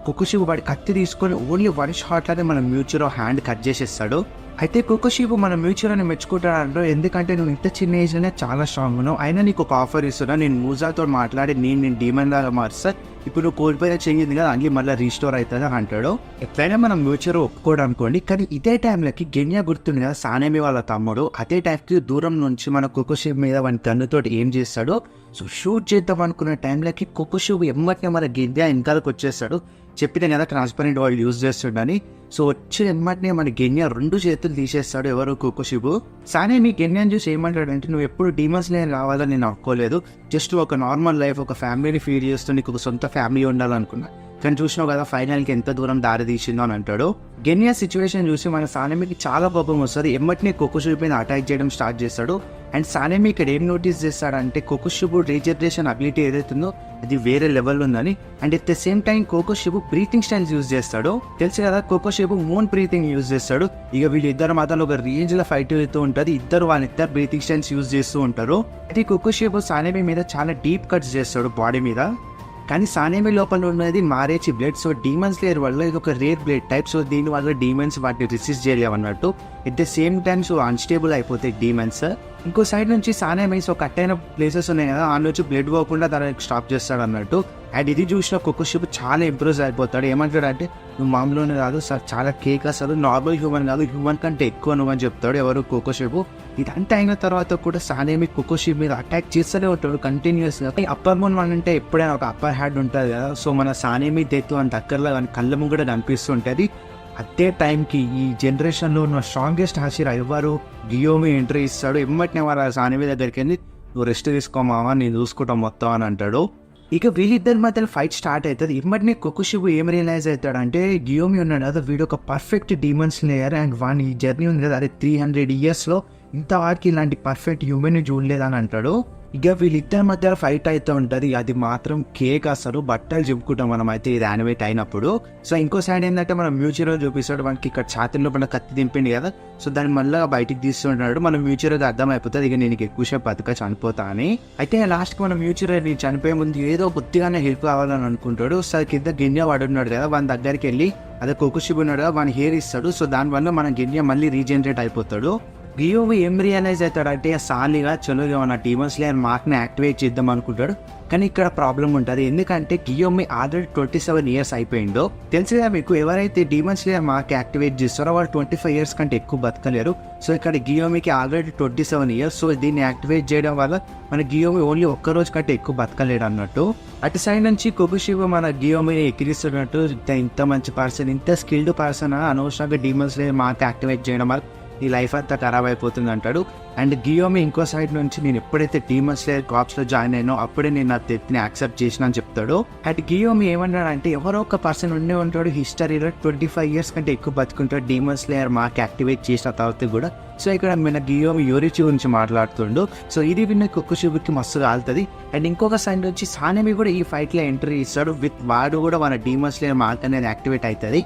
కోకోషిబు వాడి కత్తి తీసుకొని ఓన్లీ 1 షాట్లోనే మన మ్యూచిరో హ్యాండ్ కట్ చేసేస్తాడు. అయితే కోకోషిబు మన మ్యూచువల్ని మెచ్చుకుంటాడు, ఎందుకంటే నువ్వు ఇంత చిన్న ఏజ్లోనే చాలా స్ట్రాంగ్ ఉన్నావు, అయినా నీకు ఒక ఆఫర్ ఇస్తున్నా, నేను మూజాతో మాట్లాడి నేను డీమన్ లాగా మారుస్తా, ఇప్పుడు నువ్వు కోల్పోయిన చెయ్యింది కదా అన్ని మళ్ళీ రీస్టోర్ అవుతుంది అని అంటాడు. ఎట్లయినా మనం మ్యూచువల్ ఒప్పుకోవడం అనుకోండి. కానీ ఇదే టైంలోకి గెన్యా గుర్తుంది కదా సానేమి వాళ్ళ తమ్ముడు, అదే టైంకి దూరం నుంచి మన కోకోషిబు మీద వాని గన్నుతోటి ఏం చేస్తాడు, సో షూట్ చేద్దాం అనుకున్న టైంలోకి కోకోషిబు ఎమ్మటినే మన గెన్యా వెనకాలకు వచ్చేస్తాడు. చెప్పిన కదా ట్రాన్స్పరెంట్ వాళ్ళు యూజ్ చేస్తుండని. సో వచ్చి ఎమ్మటినే మన గెన్యా 2 చేతులు తీసేస్తాడు ఎవరు కోకోషిబు. సానే మీ గెన్యాని చూసి ఏమంటాడంటే నువ్వు ఎప్పుడు డీమన్స్ లేని రావాలని నేను అనుకోలేదు, జస్ట్ ఒక నార్మల్ లైఫ్ ఒక ఫ్యామిలీని ఫీల్ చేస్తూ నీకు ఒక సొంత ఫ్యామిలీ ఉండాలనుకున్నా, కానీ చూసినావు కదా ఫైనల్కి ఎంత దూరం దారి తీసిందో అని అంటాడు. గెన్యా సిచ్యువేషన్ చూసి మన సానేమికి చాలా కోపం వస్తుంది, ఎమ్మటినే కోకోషిబు పైన అటాక్ చేయడం స్టార్ట్ చేస్తాడు. అండ్ సానేమి ఇక్కడ ఏం నోటీస్ చేస్తాడంటే కోకోషిబు రీజనరేషన్ అబిలిటీ ఏదైతుందో అది వేరే లెవెల్ ఉందని. And at the same time Kokushibo breathing styles use చేస్తాడు. తెలుసు కదా కోకోషిబు మూన్ బ్రీతింగ్ యూజ్ చేస్తాడు. ఇక వీళ్ళిద్దరు మాత్రం ఒక రేంజ్లో ఫైట్ అవుతూ ఉంటుంది, వాళ్ళిద్దరు బ్రీతింగ్ స్టైల్స్ యూజ్ చేస్తూ ఉంటారు. అయితే కోకోషిబు సానేమి మీద చాలా డీప్ కట్స్ చేస్తాడు బాడీ మీద. కానీ సానేమి లోపల ఉన్నది మారేచి బ్లడ్. సో డీమన్స్ లేయర్ వల్ల ఇది ఒక రేర్ బ్లడ్ టైప్. సో దీనివల్ల డీమన్స్ వాటిని రిసిస్ట్ చేయలేవు అన్నట్టు. At the same time so unstable అయిపోతాయి డీమన్స్. ఇంకో సైడ్ నుంచి సానేమి సో కట్ అయిన ప్లేసెస్ ఉన్నాయి కదా, ఆ నుంచి బ్లడ్ పోకుండా దానికి స్టాప్ చేస్తాడు అన్నట్టు. అండ్ ఇది చూసిన కోకోషిబు చాలా ఇంప్రూవ్ అయిపోతాడు. ఏమంటాడు అంటే నువ్వు మామూలునే కాదు సార్, చాలా కేక్ అసలు నార్మల్ హ్యూమన్ కాదు, హ్యూమన్ కంటే ఎక్కువ నువ్వు అని చెప్తాడు ఎవరు కోకోషిబు. ఇదంతా అయిన తర్వాత కూడా సానేమి కోకోషిబు మీద అటాక్ చేస్తూనే ఉంటాడు కంటిన్యూస్గా. అప్పర్ మూన్ అంటే ఎప్పుడైనా ఒక అప్పర్ హ్యాండ్ ఉంటుంది కదా, సో మన సానేమి డెత్ అని దగ్గరలో కళ్ళ ముంగడ కనిపిస్తుంటుంది. అదే టైంకి ఈ జనరేషన్లో ఉన్న స్ట్రాంగెస్ట్ హాషిరా ఎవరు గియోమి ఎంట్రీ ఇస్తాడు. ఎమ్మటినే వారు సానివి దగ్గరికి వెళ్ళి నువ్వు రెస్ట్ తీసుకోమావా నేను చూసుకుంటాం మొత్తం అని అంటాడు. ఇక వీళ్ళిద్దరి మధ్యలో ఫైట్ స్టార్ట్ అవుతుంది. ఇమ్మటినే కొకుషిబు ఏం రియలైజ్ అవుతాడు అంటే గియోమి ఉన్నాడు కదా వీడు ఒక పర్ఫెక్ట్ డీమన్స్ లేయర్ అండ్ వాని జర్నీ ఉంది కదా అది 300 yearsలో ఇంతవరకు ఇలాంటి పర్ఫెక్ట్ హ్యూమన్ చూడలేదని అంటాడు. ఇక వీళ్ళిద్దరి మధ్య ఫైట్ అవుతూ ఉంటుంది. అది మాత్రం కేక్ అసలు బట్టలు చెప్పుకుంటాం మనం అయితే ఇది యానిమేట్ అయినప్పుడు. సో ఇంకో సైడ్ ఏంటంటే మనం మ్యూచువల్ చూపిస్తాడు మనకి ఇక్కడ ఛాతీలో పడిన కత్తి దింపిండి కదా సో దాన్ని మళ్ళీ బయటికి తీస్తుంటాడు. మనం మ్యూచువల్గా అర్థమైపోతుంది ఇక నేను ఎక్కువసేపు బతుక చనిపోతా అని. అయితే లాస్ట్కి మనం మ్యూచువల్ చనిపోయే ముందు ఏదో కొద్దిగానే హెల్ప్ కావాలని అనుకుంటాడు. సో కింద గిన్నె వాడున్నాడు కదా వాని దగ్గరికి వెళ్ళి అదే కొకుషిబు ఉన్నాడు కదా వాని హెయిర్ ఇస్తాడు. సో దానివల్ల మన గిన్నె మళ్ళీ రీజనరేట్ అయిపోతాడు. గియోమి ఏం రియలైజ్ అవుతాడంటే సాలిగా చలుగా మన డీమన్ స్లేయర్ మార్క్ని యాక్టివేట్ చేద్దాం అనుకుంటాడు. కానీ ఇక్కడ ప్రాబ్లం ఉంటుంది ఎందుకంటే గియోమి ఆల్రెడీ 27 years అయిపోయిందో తెలుసుగా మీకు. ఎవరైతే డీమన్ స్లేయర్ మార్క్ యాక్టివేట్ చేస్తారో వాళ్ళు 25 years కంటే ఎక్కువ బతకలేరు. సో ఇక్కడ గియోమికి ఆల్రెడీ 27 years. సో దీన్ని యాక్టివేట్ చేయడం వల్ల మన గియోమి ఓన్లీ ఒక్కరోజు కంటే ఎక్కువ బతకలేడు అన్నట్టు. అటు సైడ్ నుంచి కొకుషిబు మన గియోమిని ఎక్కిరిస్తున్నట్టు ఇంత మంచి పర్సన్ ఇంత స్కిల్డ్ పర్సన్ అనవసరంగా డీమన్ స్లేయర్ మార్క్ యాక్టివేట్ చేయడం వల్ల నీ లైఫ్ అంతా ఖరాబ్ అయిపోతుంది అంటాడు. అండ్ గియోమి ఇంకో సైడ్ నుంచి నేను ఎప్పుడైతే డీమన్ స్లేయర్ కార్ప్స్లో జాయిన్ అయినో అప్పుడే నేను నా డెత్ని యాక్సెప్ట్ చేసిన అని చెప్తాడు. అండ్ గియోమి ఏమన్నాడంటే ఎవరో ఒక పర్సన్ ఉండే ఉంటాడు హిస్టరీలో 25 years కంటే ఎక్కువ బతుకుంటాడు డీమన్ స్లేయర్ మార్క్ యాక్టివేట్ చేసిన తర్వాత కూడా. సో ఇక్కడ మన గియోమి యోరిచి గురించి మాట్లాడుతుండు. సో ఇది విన్న కొకుషిబుకి మస్తు కాలుతుంది. అండ్ ఇంకొక సైడ్ నుంచి సానెమి కూడా ఈ ఫైట్లో ఎంట్రీ ఇస్తాడు. విత్ వాడు కూడా మన డీమన్ స్లేయర్ మార్క్ అనేది యాక్టివేట్ అవుతుంది.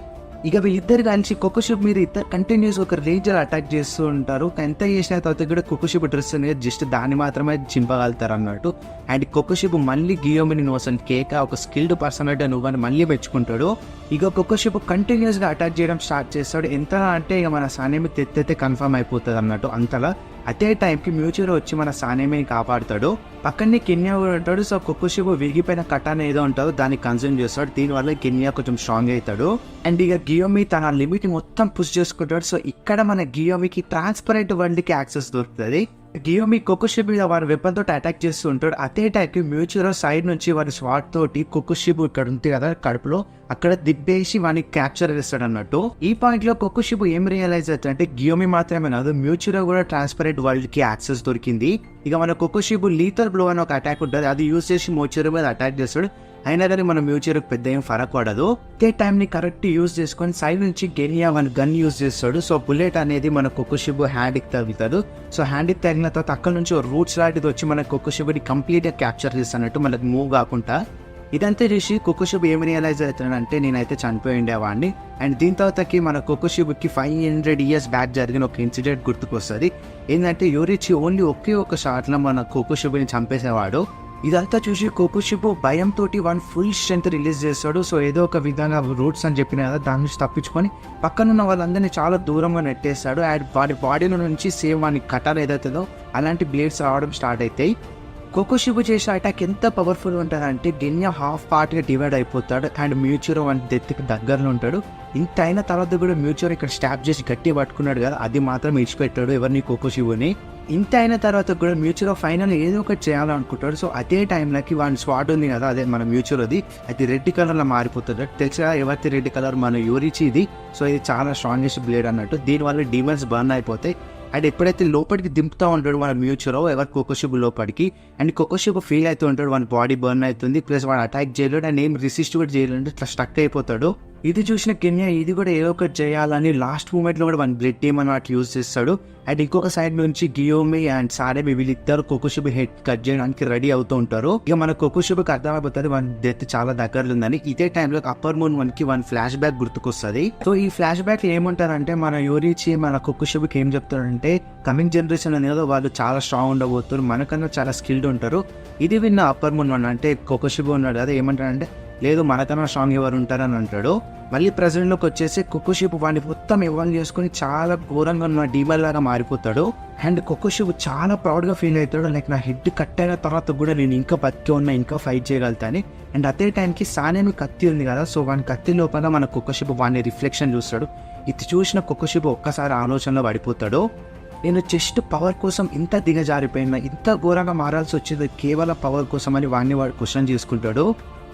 ఇక వీళ్ళిద్దరు కలిసి కొకుషిబు మీద ఇద్దరు కంటిన్యూస్ ఒక రేంజర్ అటాక్ చేస్తూ ఉంటారు. ఎంత చేసిన తర్వాత కూడా కొకుషిబు డ్రెస్ అనేది జస్ట్ దాన్ని మాత్రమే చింపగలుగుతారు అన్నట్టు. అండ్ కొకుషిబు మళ్ళీ గియోమిని నోసన్ కేక ఒక స్కిల్డ్ పర్సన్ అంటే నువ్వని మళ్ళీ మెచ్చుకుంటాడు. ఇక కొకుషిబు కంటిన్యూస్గా అటాక్ చేయడం స్టార్ట్ చేస్తాడు. ఎంత అంటే ఇక మన సానేమి తెత్తైతే కన్ఫర్మ్ అయిపోతుంది అన్నట్టు అంతలా. అదే టైంకి మ్యూచువల్ వచ్చి మన సానేమిని కాపాడుతాడు. పక్కనే కెన్యా కూడా ఉంటాడు. సో కొకుషిబు విరిగిపోయిన కటాన్ ఏదో ఉంటుందో దాన్ని కన్జ్యూమ్ చేస్తాడు. దీనివల్ల కెన్యా కొంచెం స్ట్రాంగ్ అవుతాడు. అండ్ ఇక గియోమి తన లిమిట్ మొత్తం పుష్ చేసుకుంటాడు. సో ఇక్కడ మన గియోమికి ట్రాన్స్పరెంట్ వరల్డ్కి యాక్సెస్ దొరుకుతుంది. గియోమి కొకుషిబు మీద వారి వెపన్ తోటి అటాక్ చేస్తూ ఉంటాడు. అదే టైంకి మ్యూచువల్ సైడ్ నుంచి వారి స్వాట్ తోటి కొకుషిబు ఇక్కడ ఉంది కదా కడుపులో అక్కడ దిబ్బేసి వాడిని క్యాప్చర్ చేస్తాడు అన్నట్టు. ఈ పాయింట్ లో కొకుషిబు ఏం రియలైజ్ అవుతుందంటే గియోమి మాత్రమే కాదు మ్యూచువల్ కూడా ట్రాన్స్పరెంట్ వరల్డ్ కి యాక్సెస్ దొరికింది. ఇక మన కొకుషిబు లీథర్ బ్లో అని ఒక అటాక్ ఉంటుంది అది యూజ్ చేసి మ్యూచువల్ మీద అటాక్ చేస్తాడు. అయినా కానీ మన మ్యూచువల్ పెద్ద ఏం ఫరక్ పడదు. అదే టైం ని కరెక్ట్ యూజ్ చేసుకొని సైడ్ నుంచి గెనియా వన్ గన్ యూజ్ చేస్తాడు. సో బుల్లెట్ అనేది మన కొకుషిబు హ్యాండ్ కి తగులుతాడు. సో హ్యాండ్ కి తగిలిన తర్వాత అక్కడ నుంచి రూట్స్ లాంటిది వచ్చి మన కొకుషిబుని కంప్లీట్ గా క్యాప్చర్ చేస్తున్నట్టు మనకు మూవ్ కాకుండా. ఇదంతా చూసి కొకుషిబు ఏం రియలైజ్ అవుతాడంటే నేనైతే చనిపోయి ఉండేవాడిని. అండ్ దీని తర్వాతకి మన కొకుషిబుకి 500 years బ్యాక్ జరిగిన ఒక ఇన్సిడెంట్ గుర్తుకొస్తుంది. ఏంటంటే యోరిచి ఓన్లీ ఒకే ఒక షాట్లో మన కొకుషిబుని చంపేసేవాడు. ఇదంతా చూసి కొకుషిబు భయంతో వన్ ఫుల్ స్ట్రెంత్ రిలీజ్ చేస్తాడు. సో ఏదో ఒక విధంగా రూట్స్ అని చెప్పిన కదా దాని నుంచి తప్పించుకొని పక్కనున్న వాళ్ళందరినీ చాలా దూరంగా నెట్టేస్తాడు. అండ్ వాడి బాడీలో నుంచి సేమ్ వాడిని కటార్ ఏదైతుందో అలాంటి బ్లేడ్స్ రావడం స్టార్ట్ అవుతాయి. కొకుషిబు చేసే అటాక్ ఎంత పవర్ఫుల్ ఉంటుందంటే గెన్యా హాఫ్ పార్ట్గా డివైడ్ అయిపోతాడు. అండ్ మ్యూచురో వన్ డెత్కి దగ్గరలో ఉంటాడు. ఇంత అయిన తర్వాత కూడా మ్యూచురో ఇక్కడ స్టాప్ చేసి గట్టి పట్టుకున్నాడు కదా అది మాత్రం ఇచ్చిపెట్టాడు ఎవరిని కొకుషిబుని. ఇంత అయిన తర్వాత కూడా మ్యూచురో ఫైనల్ ఏదో ఒకటి చేయాలనుకుంటాడు. సో అదే టైంలోకి వాడి స్వాట్ ఉంది కదా అదే మన మ్యూచురోది అది రెడ్ కలర్లో మారిపోతుంది. తెలుసా ఎవరిది రెడ్ కలర్ మన యోరిచి ఇది. సో ఇది చాలా స్ట్రాంగెస్ట్ బ్లేడ్ అన్నట్టు దీనివల్ల డీమన్స్ బర్న్ అయిపోతాయి. అండ్ ఎప్పుడైతే లోపలికి దింపుతూ ఉంటాడు మన మ్యూచురో ఎవరు కొకుషిబు లోపలికి అండ్ కొకుషిబు ఫీల్ అవుతూ ఉంటాడు వాడి బాడీ బర్న్ అవుతుంది ప్లస్ వాడు అటాక్ చేయలేడు అండ్ ఏం రిసిస్ట్ కూడా చేయలేడు ఇట్లా స్టక్ అయిపోతాడు. ఇది చూసిన కెన్యా ఇది కూడా ఏదో ఒకటి చేయాలని లాస్ట్ మూమెంట్లో కూడా వన్ బ్లడ్ టీమ్ అని వాటి యూజ్ చేస్తాడు. అండ్ ఇంకొక సైడ్ నుంచి గియోమి అండ్ సారెమి వీళ్ళిద్దరు కొకుషిబు హెడ్ కట్ చేయడానికి రెడీ అవుతూ ఉంటారు. ఇక మన కొకుషిబుకి అర్థమైపోతుంది వన్ డెత్ చాలా దగ్గరలో ఉందని. ఇదే టైంలో అప్పర్ మూన్ మనకి వన్ ఫ్లాష్ బ్యాక్ గుర్తుకొస్తుంది. సో ఈ ఫ్లాష్ బ్యాక్ ఏమంటారంటే మన యోరిచి మన కొకుషిబుకి ఏం చెప్తారంటే కమింగ్ జనరేషన్ అనేది వాళ్ళు చాలా స్ట్రాంగ్ ఉండబోతారు మనకన్నా చాలా స్కిల్డ్ ఉంటారు. ఇది విన్న అప్పర్ మూన్ వన్ అంటే కొకుషిబు ఉన్నాడు అదే ఏమంటారంటే లేదు మనకన్నా స్ట్రాంగ్ ఎవరు ఉంటారని అంటాడు. మళ్ళీ ప్రెజెంట్లోకి వచ్చేసి కొకుషిబు వాడిని మొత్తం ఇవాల్వ్ చేసుకుని చాలా ఘోరంగా ఉన్న డీమన్ లాగా మారిపోతాడు. అండ్ కొకుషిబు చాలా ప్రౌడ్గా ఫీల్ అవుతాడు లైక్ నా హెడ్ కట్ అయిన తర్వాత కూడా నేను ఇంకా బతికి ఉన్నా ఇంకా ఫైట్ చేయగలుగుతాను. అండ్ అదే టైంకి సానేమి కత్తి ఉంది కదా సో వాని కత్తి లోపల మన కొకుషిబు వాడిని రిఫ్లెక్షన్ చూస్తాడు. ఇది చూసిన కొకుషిబు ఒక్కసారి ఆలోచనలో పడిపోతాడు. నేను జస్ట్ పవర్ కోసం ఇంత దిగజారిపోయినా ఇంత ఘోరంగా మారాల్సి వచ్చేది కేవలం పవర్ కోసం అని వాడిని వాడు క్వశ్చన్ చేసుకుంటాడు.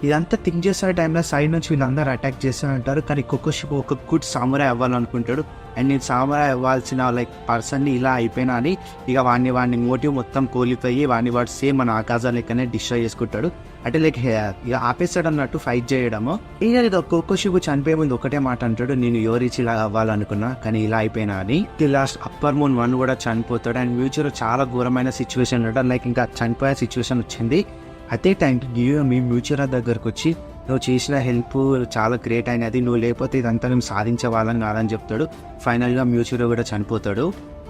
ఇదంతా థింక్ చేస్తున్న టైంలో సైడ్ నుంచి వీళ్ళందరూ అటాక్ చేస్తూ ఉంటారు. కానీ కొకోషిబు ఒక గుడ్ సామురాయ్ అవ్వాలనుకుంటాడు. అండ్ నేను సామురాయ్ అవ్వాల్సిన పర్సన్ని ఇలా అయిపోయినా అని ఇక వాడిని మోటివ్ మొత్తం కోల్పోయి వాడు సేమ్ మన ఆకాశం లెక్కనే డిస్ట్రాయ్ చేసుకుంటాడు. అంటే ఇక ఆపేస్తాడు అన్నట్టు ఫైట్ చేయడము. ఇక కొకోషిబు చనిపోయే ముందు ఒకటే మాట అంటాడు, నేను యోరిచి ఇలా అవ్వాలనుకున్నా కానీ ఇలా అయిపోయినా అని. లాస్ట్ అప్పర్ మూన్ 1 కూడా చనిపోతాడు. అండ్ ఫ్యూచర్ చాలా ఘోరమైన సిచ్యువేషన్ ఉంటాడు. ఇంకా చనిపోయే సిచ్యువేషన్ వచ్చింది. అదే టైంకి గియోమి మ్యూచురా దగ్గరకు వచ్చి నువ్వు చేసిన హెల్ప్ చాలా గ్రేట్ అయినది, నువ్వు లేకపోతే ఇదంతా మేము సాధించే వాళ్ళని కాదని చెప్తాడు. ఫైనల్గా మ్యూచురో కూడా చనిపోతాడు.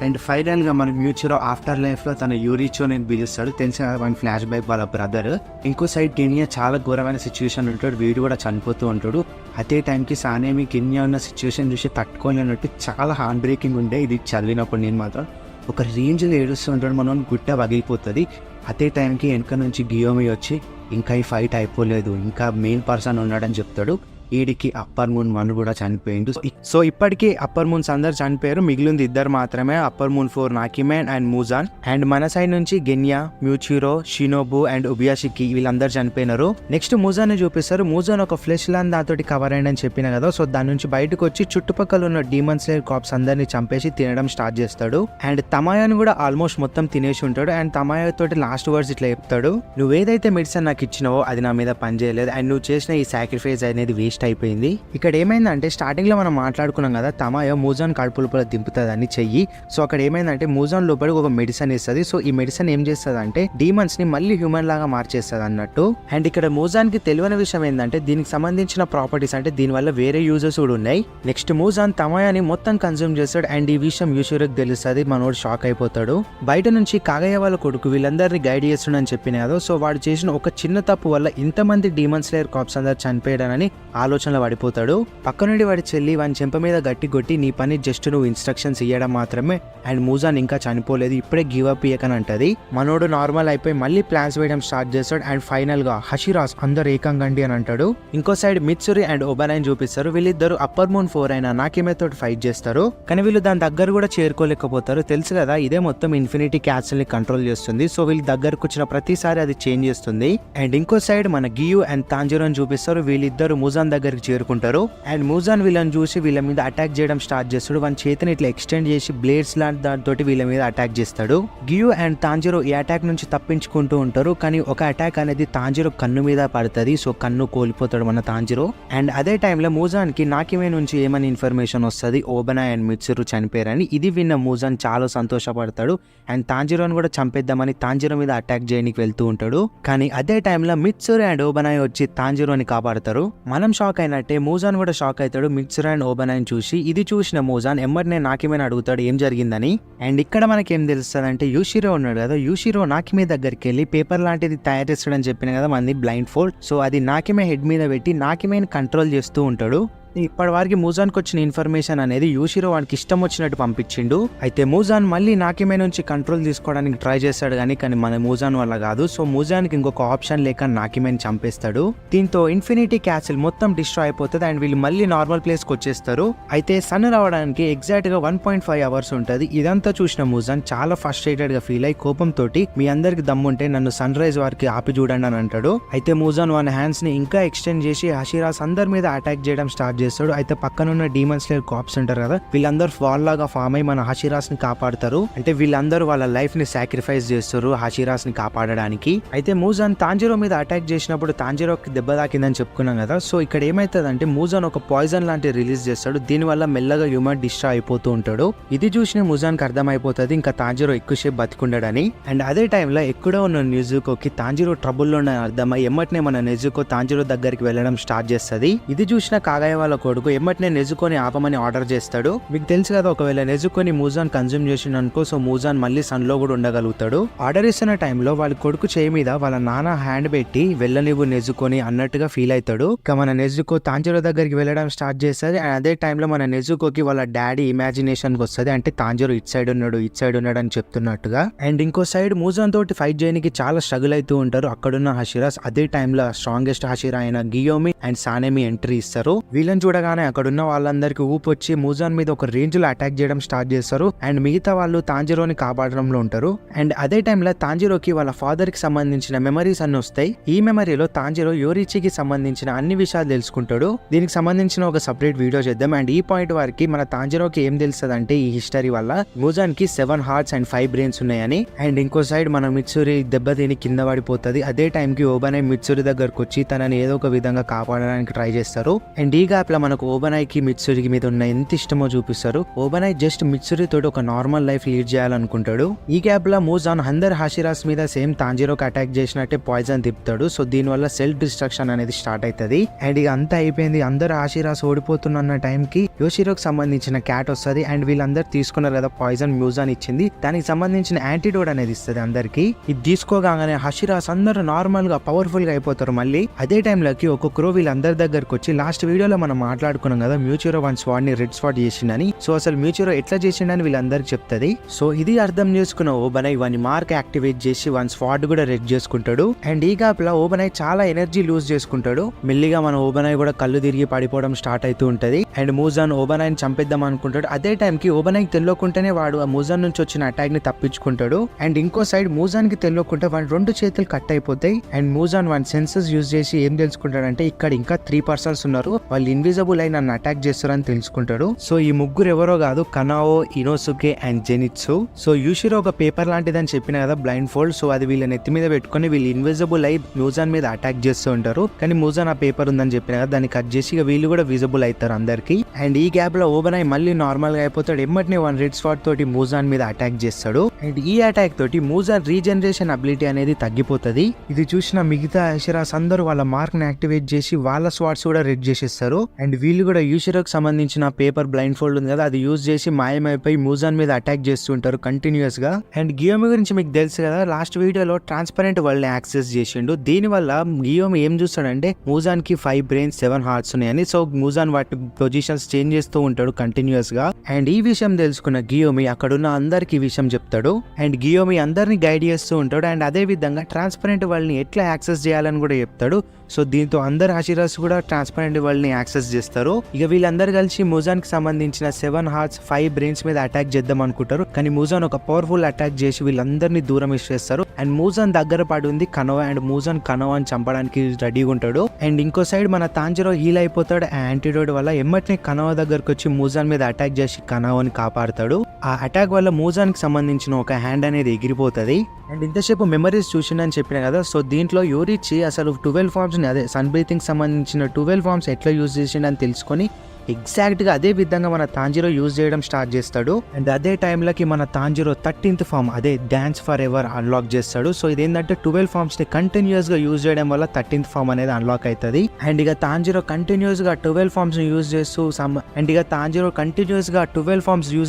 అండ్ ఫైనల్గా మన మ్యూచురో ఆఫ్టర్ లైఫ్లో తన యూరిచో నేను పిలుస్తాడు. తెలిసిన మన ఫ్లాష్ బ్యాక్ వాళ్ళ బ్రదర్. ఇంకో సైడ్ కెన్యా చాలా ఘోరమైన సిచ్యువేషన్ ఉంటాడు, వీడు కూడా చనిపోతూ ఉంటాడు. అదే టైంకి సానేమి కెన్యా ఉన్న సిచ్యువేషన్ చూసి తట్టుకోలేనట్టు చాలా హార్ట్ బ్రేకింగ్ ఉండే. ఇది చదివినప్పుడు నేను మాత్రం ఒక రేంజ్లో ఏడుస్తూ ఉంటాడు, మనం గుట్ట పగిలిపోతుంది. అదే టైంకి వెనక నుంచి గియోమి వచ్చి ఇంకా ఈ ఫైట్ అయిపోలేదు, ఇంకా మెయిన్ పర్సన్ ఉన్నాడని చెప్తాడు. వీడికి అప్పర్ మూన్ 1 కూడా చనిపోయిండు. సో ఇప్పటికీ అప్పర్ మూన్స్ అందరు చనిపోయారు, మిగిలింది 2 మాత్రమే, అప్పర్ మూన్ 4 నాకిమెన్ అండ్ మూజాన్. అండ్ మన సైడ్ నుంచి గెన్యా, మ్యూచిరో, షినోబు అండ్ ఉబియాషికి వీళ్ళందరూ చనిపోయినారు. నెక్స్ట్ మూజాన్ చూపిస్తారు. మూజాన్ ఒక ఫ్లెష్ లాన్ దాంతో కవర్ అయ్యింది అని చెప్పిన కదా. సో దాని నుంచి బయటకు వచ్చి చుట్టుపక్కల ఉన్న డీమన్ స్లేయర్ కాప్స్ అందరినీ చంపేసి తినడం స్టార్ట్ చేస్తాడు. అండ్ తమాయాని కూడా ఆల్మోస్ట్ మొత్తం తినేసి ఉంటాడు. అండ్ తమాయా తోటి లాస్ట్ వర్డ్స్ ఇట్లా చెప్తాడు, నువ్వేదైతే మెడిసిన్ నాకు ఇచ్చినావో అది నా మీద పనిచేయలేదు, అండ్ నువ్వు చేసిన ఈ సాక్రిఫైస్ అనేది వేస్ట్ అయిపోయింది. ఇక్కడ ఏమైందంటే స్టార్టింగ్ లో మనం మాట్లాడుకున్నాం కదా, తమాయో మూజాన్ కడుపు లోపల దింపుతుందని చెయ్యి. సో అక్కడ ఏమైందంటే మూజాన్ లోపల ఒక మెడిసిన్ ఇస్తుంది. సో ఈ మెడిసిన్ ఏం చేస్తుంది అంటే డీమన్స్ ని మళ్ళీ హ్యూమన్ లాగా మార్చేస్తుంది అన్నట్టు. అండ్ ఇక్కడ మూజాన్ కి తెలియని విషయం ఏంటంటే దీనికి సంబంధించిన ప్రాపర్టీస్ అంటే దీని వల్ల వేరే యూజెస్ కూడా ఉన్నాయి. నెక్స్ట్ మూజాన్ తమాయాని మొత్తం కన్జ్యూమ్ చేస్తాడు. అండ్ ఈ విషయం యూషురుకి తెలుస్తుంది. మనోడు షాక్ అయిపోతాడు. బయట నుంచి కాగయ్య వాళ్ళ కొడుకు వీళ్ళందరినీ గైడ్ చేస్తున్నాడని చెప్పిన కదా. సో వాడు చేసిన ఒక చిన్న తప్పు వల్ల ఇంతమంది డీమన్ స్లేయర్ కాప్స్ అందరు చనిపోయాడని ఆలోచనలో పడిపోతాడు. పక్క నుండి వాడి చెల్లి వాని చెంప మీద గట్టి కొట్టి నీ పని జస్ట్ నువ్వు ఇన్స్ట్రక్షన్స్ ఇవ్వడం మాత్రమే, అండ్ మూజాన్ ఇంకా చనిపోలేదు, ఇప్పుడే గివ్ అప్ ఇయ్యకని అంటది. మనోడు నార్మల్ అయిపోయి మళ్ళీ ప్లాన్స్ వేయడం స్టార్ట్ చేస్తాడు. అండ్ ఫైనల్ గా హషిరాస్ అందరు ఏకంగండి అని అంటాడు. ఇంకో సైడ్ మిత్సురి అండ్ ఒబెరాయ్ చూపిస్తారు. వీళ్ళిద్దరు అప్పర్ మూన్ 4 అయినా నాకిమే తోటి ఫైట్ చేస్తారు. కానీ వీళ్ళు దాని దగ్గర కూడా చేరుకోలేకపోతారు. తెలుసు కదా ఇదే మొత్తం ఇన్ఫినిటీ క్యాప్సూల్ ని కంట్రోల్ చేస్తుంది. సో వీళ్ళు దగ్గరకు వచ్చిన ప్రతిసారి అది చేంజ్ చేస్తుంది. అండ్ ఇంకో సైడ్ మన గియు అండ్ తాంజిరో చూపిస్తారు. వీళ్ళిద్దరు మూజాన్ దగ్గరికి చేరుకుంటారు. అండ్ మూజాన్ వీళ్ళని చూసి వీళ్ళ మీద అటాక్ చేయడం స్టార్ట్ చేస్తాడు. వాని చేతిని ఇట్లా ఎక్స్టెండ్ చేసి బ్లేడ్స్ లాంటి దాంతో వీళ్ళ మీద అటాక్ చేస్తాడు. గియు అండ్ తాంజిరో ఈ అటాక్ నుంచి తప్పించుకుంటూ ఉంటారు. కానీ ఒక అటాక్ అనేది తాంజిరో కన్ను మీద పడుతుంది. సో కన్ను కోల్పోతాడు మన తాంజిరో. అండ్ అదే టైంలో మూజాన్ కి నాకిమే నుంచి ఏమని ఇన్ఫర్మేషన్ వస్తుంది, ఓబెనాయ్ అండ్ మిత్సురు చనిపోయారని. ఇది విన్న మూజాన్ చాలా సంతోషపడతాడు. అండ్ తాంజిరోని కూడా చంపేద్దామని తాంజిరో మీద అటాక్ చేయడానికి వెళ్తూ ఉంటాడు. కానీ అదే టైంలో మిత్సురు అండ్ ఓబెనాయ్ వచ్చి తాంజిరోని కాపాడతారు. మనం షాక్ అయినట్టే మూజాన్ కూడా షాక్ అవుతాడు మిత్సురు అండ్ ఓబెనాయ్ చూసి. ఇది చూసిన మూజాన్ ఎమ్మటినే నాకిమే అడుగుతాడు ఏం జరిగిందని. అండ్ ఇక్కడ మనకేం తెలుస్తుంది అంటే యూషిరో ఉన్నాడు కదా, యూషిరో నాకిమే దగ్గరికి వెళ్ళి పేపర్ లాంటిది తయారు చేస్తాడని చెప్పిన కదా మంది బ్లైండ్ ఫోల్డ్. సో అది నాకిమే హెడ్ మీద పెట్టి నాకిమేని కంట్రోల్ చేస్తూ ఉంటాడు. ఇప్పటి వరకు మూజాన్కి వచ్చిన ఇన్ఫర్మేషన్ అనేది యూషిరో వానికి ఇష్టం వచ్చినట్టు పంపించిండు. అయితే మూజాన్ మళ్ళీ నాకిమే నుంచి కంట్రోల్ తీసుకోవడానికి ట్రై చేస్తాడు కానీ మన మూజాన్ వల్ల కాదు. సో మూజాన్కి ఇంకొక ఆప్షన్ లేక నాకిమేని చంపేస్తాడు. దీంతో ఇన్ఫినిటీ క్యాసిల్ మొత్తం డిస్ట్రాయ్ అయిపోతుంది. అండ్ వీళ్ళు మళ్ళీ నార్మల్ ప్లేస్కి వచ్చేస్తారు. అయితే సన్ రావడానికి ఎగ్జాక్ట్ గా 1.5 అవర్స్ ఉంటుంది. ఇదంతా చూసిన మూజాన్ చాలా ఫ్రస్ట్రేటెడ్ గా ఫీల్ అయ్యి కోపంతో మీ అందరికి దమ్ముంటే నన్ను సన్ రైజ్ వారికి ఆపి చూడండి అని అంటాడు. అయితే మూజాన్ వాన్ హ్యాండ్స్ ని ఇంకా ఎక్స్టెండ్ చేసి హషిరాస్ అందరి మీద అటాక్ చేయడం స్టార్ట్ చేస్తాడు. అయితే పక్కనున్న డీమన్ స్లేయర్ కాప్స్ ఉంటారు కదా, వీళ్ళందరూ ఫాల్ లాగా ఫామ్ అయ్యి మన హషిరాస్ ని కాపాడతారు. అంటే వీళ్ళందరూ వాళ్ళ లైఫ్ ని సాక్రిఫైస్ చేస్తారు హషిరాస్ ని కాపాడడానికి. అయితే మూజాన్ తాంజిరో మీద అటాక్ చేసినప్పుడు తాంజిరోకి దెబ్బ తాకిందని చెప్పుకున్నాం కదా. సో ఇక్కడ ఏమైతుంది అంటే మూజాన్ ఒక పాయిజన్ లాంటి రిలీజ్ చేస్తాడు. దీని వల్ల మెల్లగా హ్యూమన్ డిస్ట్రాయ్ అయిపోతూ ఉంటాడు. ఇది చూసిన మూజాన్ కి అర్థమైపోతుంది ఇంకా తాంజిరో ఎక్కువసేపు బతికుండడని. అండ్ అదే టైంలో ఎక్కడో ఉన్న నెజుకోకి తాంజిరో ట్రబుల్లో ఉన్న అర్థమై ఎమ్మటనే మన నెజుకో తాంజిరో దగ్గరికి వెళ్ళడం స్టార్ట్ చేస్తుంది. ఇది చూసిన కాగయ్య వాళ్ళ కొడుకు ఎమ్మటనే నెజుకోని ఆపమని ఆర్డర్ చేస్తాడు. మీకు తెలుసు కదా ఒకవేళ నెజుకోని మూజాన్ కన్జ్యూమ్ చేసిన అనుకో, సో మూజాన్ మళ్ళీ సన్ లో కూడా ఉండగలుగుతాడు. ఆర్డర్ ఇస్తున్న టైంలో వాళ్ళ కొడుకు చేయి మీద వాళ్ళ నాన్న హ్యాండ్ పెట్టి వెళ్ళనివ్వు నెజుకోని అన్నట్టుగా ఫీల్ అవుతాడు. ఇక మన నెజుకో తాంజిరో దగ్గరికి వెళ్ళడం స్టార్ట్ చేస్తుంది. అండ్ అదే టైంలో మన నెజుకోకి వాళ్ళ డాడీ ఇమాజినేషన్ కి వస్తుంది. అంటే తాంజిరో ఇట్ సైడ్ ఉన్నాడు అని చెప్తున్నట్టుగా. అండ్ ఇంకో సైడ్ మూజాన్ తోటి ఫైట్ చేయడానికి చాలా స్ట్రగుల్ అవుతూ ఉంటారు అక్కడున్న హషిరాస్. అదే టైంలో స్ట్రాంగెస్ట్ హషిరా అయిన గియోమి అండ్ సానేమి ఎంట్రీ ఇస్తారు. వీళ్ళని చూడగానే అక్కడ ఉన్న వాళ్ళందరికీ ఊపు వచ్చి మూజాన్ మీద ఒక రేంజ్ లో అటాక్ చేయడం స్టార్ట్ చేస్తారు. అండ్ మిగతా వాళ్ళు తాంజిరోని కాపాడడంలో ఉంటారు. అండ్ అదే టైంలో తాంజిరోకి వాళ్ళ ఫాదర్ కి సంబంధించిన మెమరీస్ అన్ని వస్తాయి. ఈ మెమరీలో తాంజిరో యోరిచికి సంబంధించిన అన్ని విషయాలు తెలుసుకుంటాడు. దీనికి సంబంధించిన ఒక సపరేట్ వీడియో చేద్దాం. అండ్ ఈ పాయింట్ వరకు మన తాంజిరోకి ఏం తెలుస్తుంది అంటే ఈ హిస్టరీ వల్ల మూజాన్ కి 7 hearts and 5 brains ఉన్నాయని. అండ్ ఇంకో సైడ్ మన మిత్సురి దెబ్బతిని కింద పడిపోతుంది. అదే టైం కి ఓబనై మిత్సురి దగ్గరకు వచ్చి తనని ఏదో ఒక విధంగా కాపాడడానికి ట్రై చేస్తారు. అండ్ ఈ గ్యాప్ లో మనకు ఓబనైకి మిత్సురికి మీద ఉన్న ఎంత ఇష్టమో చూపిస్తారు. ఓబనై జస్ట్ మిత్సురి తోటి ఒక నార్మల్ లైఫ్ లీడ్ చేయాలనుకుంటాడు. ఈ గ్యాప్ లో మూజాన్ అందర్ హాషిరాస్ మీద సేమ్ తాంజిరోకి అటాక్ చేసినట్టే పాయిజన్ తిప్పుతాడు. సో దీని వల్ల సెల్ఫ్ డిస్ట్రక్షన్ అనేది స్టార్ట్ అవుతుంది. అండ్ ఇక అంతా అయిపోయింది, అందరు హాషిరాస్ ఓడిపోతున్న టైం కి యోషిరోకి సంబంధించిన క్యాట్ వస్తుంది. అండ్ వీళ్ళందరూ తీసుకున్నారు కదా పాయిజన్ మూజాన్ ఇచ్చింది, దానికి సంబంధించిన యాంటీడోట్ అనేది ఇస్తుంది అందరికి. ఇది తీసుకోగానే హాషిరాస్ అందరూ నార్మల్ గా పవర్ఫుల్ గా అయిపోతారు. మళ్ళీ అదే టైంలోకి ఒక క్రో వీళ్ళందరి దగ్గరకు వచ్చి లాస్ట్ వీడియోలో మనం మాట్లాడుకున్నాం కదా మ్యూచురో వన్ స్వాడ్ ని రెడ్ స్వాడ్ చేసిండని. సో అసలు మ్యూచురో ఎట్లా చేసిండని వీళ్ళందరికి చెప్తుంది. సో ఇది అర్థం చేసుకున్న ఓబనై వన్ మార్క్ యాక్టివేట్ చేసి వన్ స్వాడ్ కూడా రెడ్ చేసుకుంటాడు. అండ్ ఈ గ్యాప్ లో ఓబనై చాలా ఎనర్జీ లూజ్ చేసుకుంటాడు. మెల్లిగా మన ఓబనై కూడా కళ్ళు తిరిగి పడిపోవడం స్టార్ట్ అవుతూ ఉంటది. అండ్ మూజాన్ ఓబనైని చంపేద్దాం అనుకుంటాడు. అదే టైం కి ఓబనైకి తెలియకుండానే వాడు ఆ మూజాన్ నుంచి వచ్చిన అటాక్ ని తప్పించుకుంటాడు. అండ్ ఇంకో సైడ్ మూజాన్ కి తెలియకుండా వాడి 2 చేతులు కట్ అయిపోతాయి. అండ్ మూజాన్ వన్ సెన్సెస్ యూజ్ చేసి ఏం తెలుసుకుంటాడంటే ఇక్కడ ఇంకా 3 persons ఉన్నారు, వాళ్ళు ఇన్విజిబుల్ అయి నన్ను అటాక్ చేస్తారని తెలుసుకుంటాడు. సో ఈ ముగ్గురు ఎవరో కాదు, కనాఓ, ఇనోసుకే అండ్ జెనిట్సు. సో యూషిరో ఒక పేపర్ లాంటిదని చెప్పిన కదా బ్లైండ్ ఫోల్డ్. సో అది వీళ్ళ నెత్తి మీద పెట్టుకుని వీళ్ళు ఇన్విజిబుల్ అయి మూజాన్ మీద అటాక్ చేస్తూ ఉంటారు. కానీ మూజాన్ ఆ పేపర్ ఉందని చెప్పిన కదా దాన్ని కట్ చేసి ఇక వీళ్ళు కూడా విజిబుల్ అవుతారు అందరికి. అండ్ ఈ గ్యాప్ లో ఓబనై మళ్ళీ నార్మల్ గా అయిపోతాడు. ఎమ్మటిని వన్ రెడ్ స్వాట్ తోటి మూజాన్ మీద అటాక్ చేస్తాడు. అండ్ ఈ అటాక్ తోటి మూజాన్ రీజనరేషన్ అబిలిటీ అనేది తగ్గిపోతుంది. ఇది చూసిన మిగతా హాషిరాస్ అందరూ వాళ్ళ మార్క్ ని యాక్టివేట్ చేసి వాళ్ళ స్వాట్స్ కూడా రెడ్ చేసేస్తారు. అండ్ వీళ్ళు కూడా యూషిరోకి సంబంధించిన పేపర్ బ్లైండ్ ఫోల్డ్ ఉంది కదా అది యూజ్ చేసి మాయమైపోయి మూజాన్ మీద అటాక్ చేస్తుంటారు కంటిన్యూస్ గా. అండ్ గియోమి గురించి మీకు తెలుసు కదా, లాస్ట్ వీడియోలో ట్రాన్స్పరెంట్ వరల్డ్ ని యాక్సెస్ చేసిండు. దీని వల్ల గియోమి ఏం చూస్తాడంటే మూజాన్ కి 5 brains 7 hearts ఉన్నాయని. సో మూజాన్ వాటి పొజిషన్స్ చేంజ్ చేస్తూ ఉంటాడు కంటిన్యూస్ గా. అండ్ ఈ విషయం తెలుసుకున్న గియోమి అక్కడున్న అందరికి ఈ విషయం చెప్తాడు. అండ్ గియోమి అందరిని గైడ్ చేస్తూ ఉంటాడు. అండ్ అదే విధంగా ట్రాన్స్పరెంట్ వరల్డ్ ని ఎట్లా యాక్సెస్ చేయాలని కూడా చెప్తాడు. సో దీంతో అందరు హాషిరాస్ కూడా ట్రాన్స్పరెంట్ వరల్డ్ ని యాక్సెస్ చేస్తారు. ఇక వీళ్ళందరూ కలిసి మూజాన్ కి సంబంధించిన 7 hearts 5 brains మీద అటాక్ చేద్దాం అనుకుంటారు. కానీ మూజాన్ ఒక పవర్ఫుల్ అటాక్ చేసి వీళ్ళందరినీ దూరం ఇచ్చేస్తారు. అండ్ మూజాన్ దగ్గర పడి ఉంది కనోవా. అండ్ మూజాన్ కనోవాని చంపడానికి రెడీగా ఉంటాడు. అండ్ ఇంకో సైడ్ మన తాంజిరో హీల్ అయిపోతాడు ఆ యాంటీడోట్ వల్ల. ఎమ్మటిని కనోవా దగ్గరకు వచ్చి మూజాన్ మీద అటాక్ చేసి కనోవాని కాపాడుతాడు. ఆ అటాక్ వల్ల మూజాన్ కి సంబంధించిన ఒక హ్యాండ్ అనేది ఎగిరిపోతుంది. అండ్ ఇంతసేపు మెమరీస్ చూసిండని చెప్పిన కదా. సో దీంట్లో యోరిచి అసలు 12 forms ని అదే సన్ బ్రీతింగ్ సంబంధించిన 12 forms ఎట్లా యూజ్ చేసిండని తెలుసుకొని ఎగ్జాక్ట్ గా అదే విధంగా మన తాంజిరో యూజ్ చేయడం స్టార్ట్ చేస్తాడు. అండ్ అదే టైంలోకి మన తాంజిరో 13th form అదే డాన్స్ ఫర్ ఎవర్ అన్లాక్ చేస్తాడు. సో ఇదేంటంటే 12 forms ని కంటిన్యూస్ గా యూజ్ చేయడం వల్ల 13th form అనేది అన్లాక్ అవుతుంది. అండ్ ఇక తాంజిరో కంటిన్యూస్ గా 12 forms ని యూజ్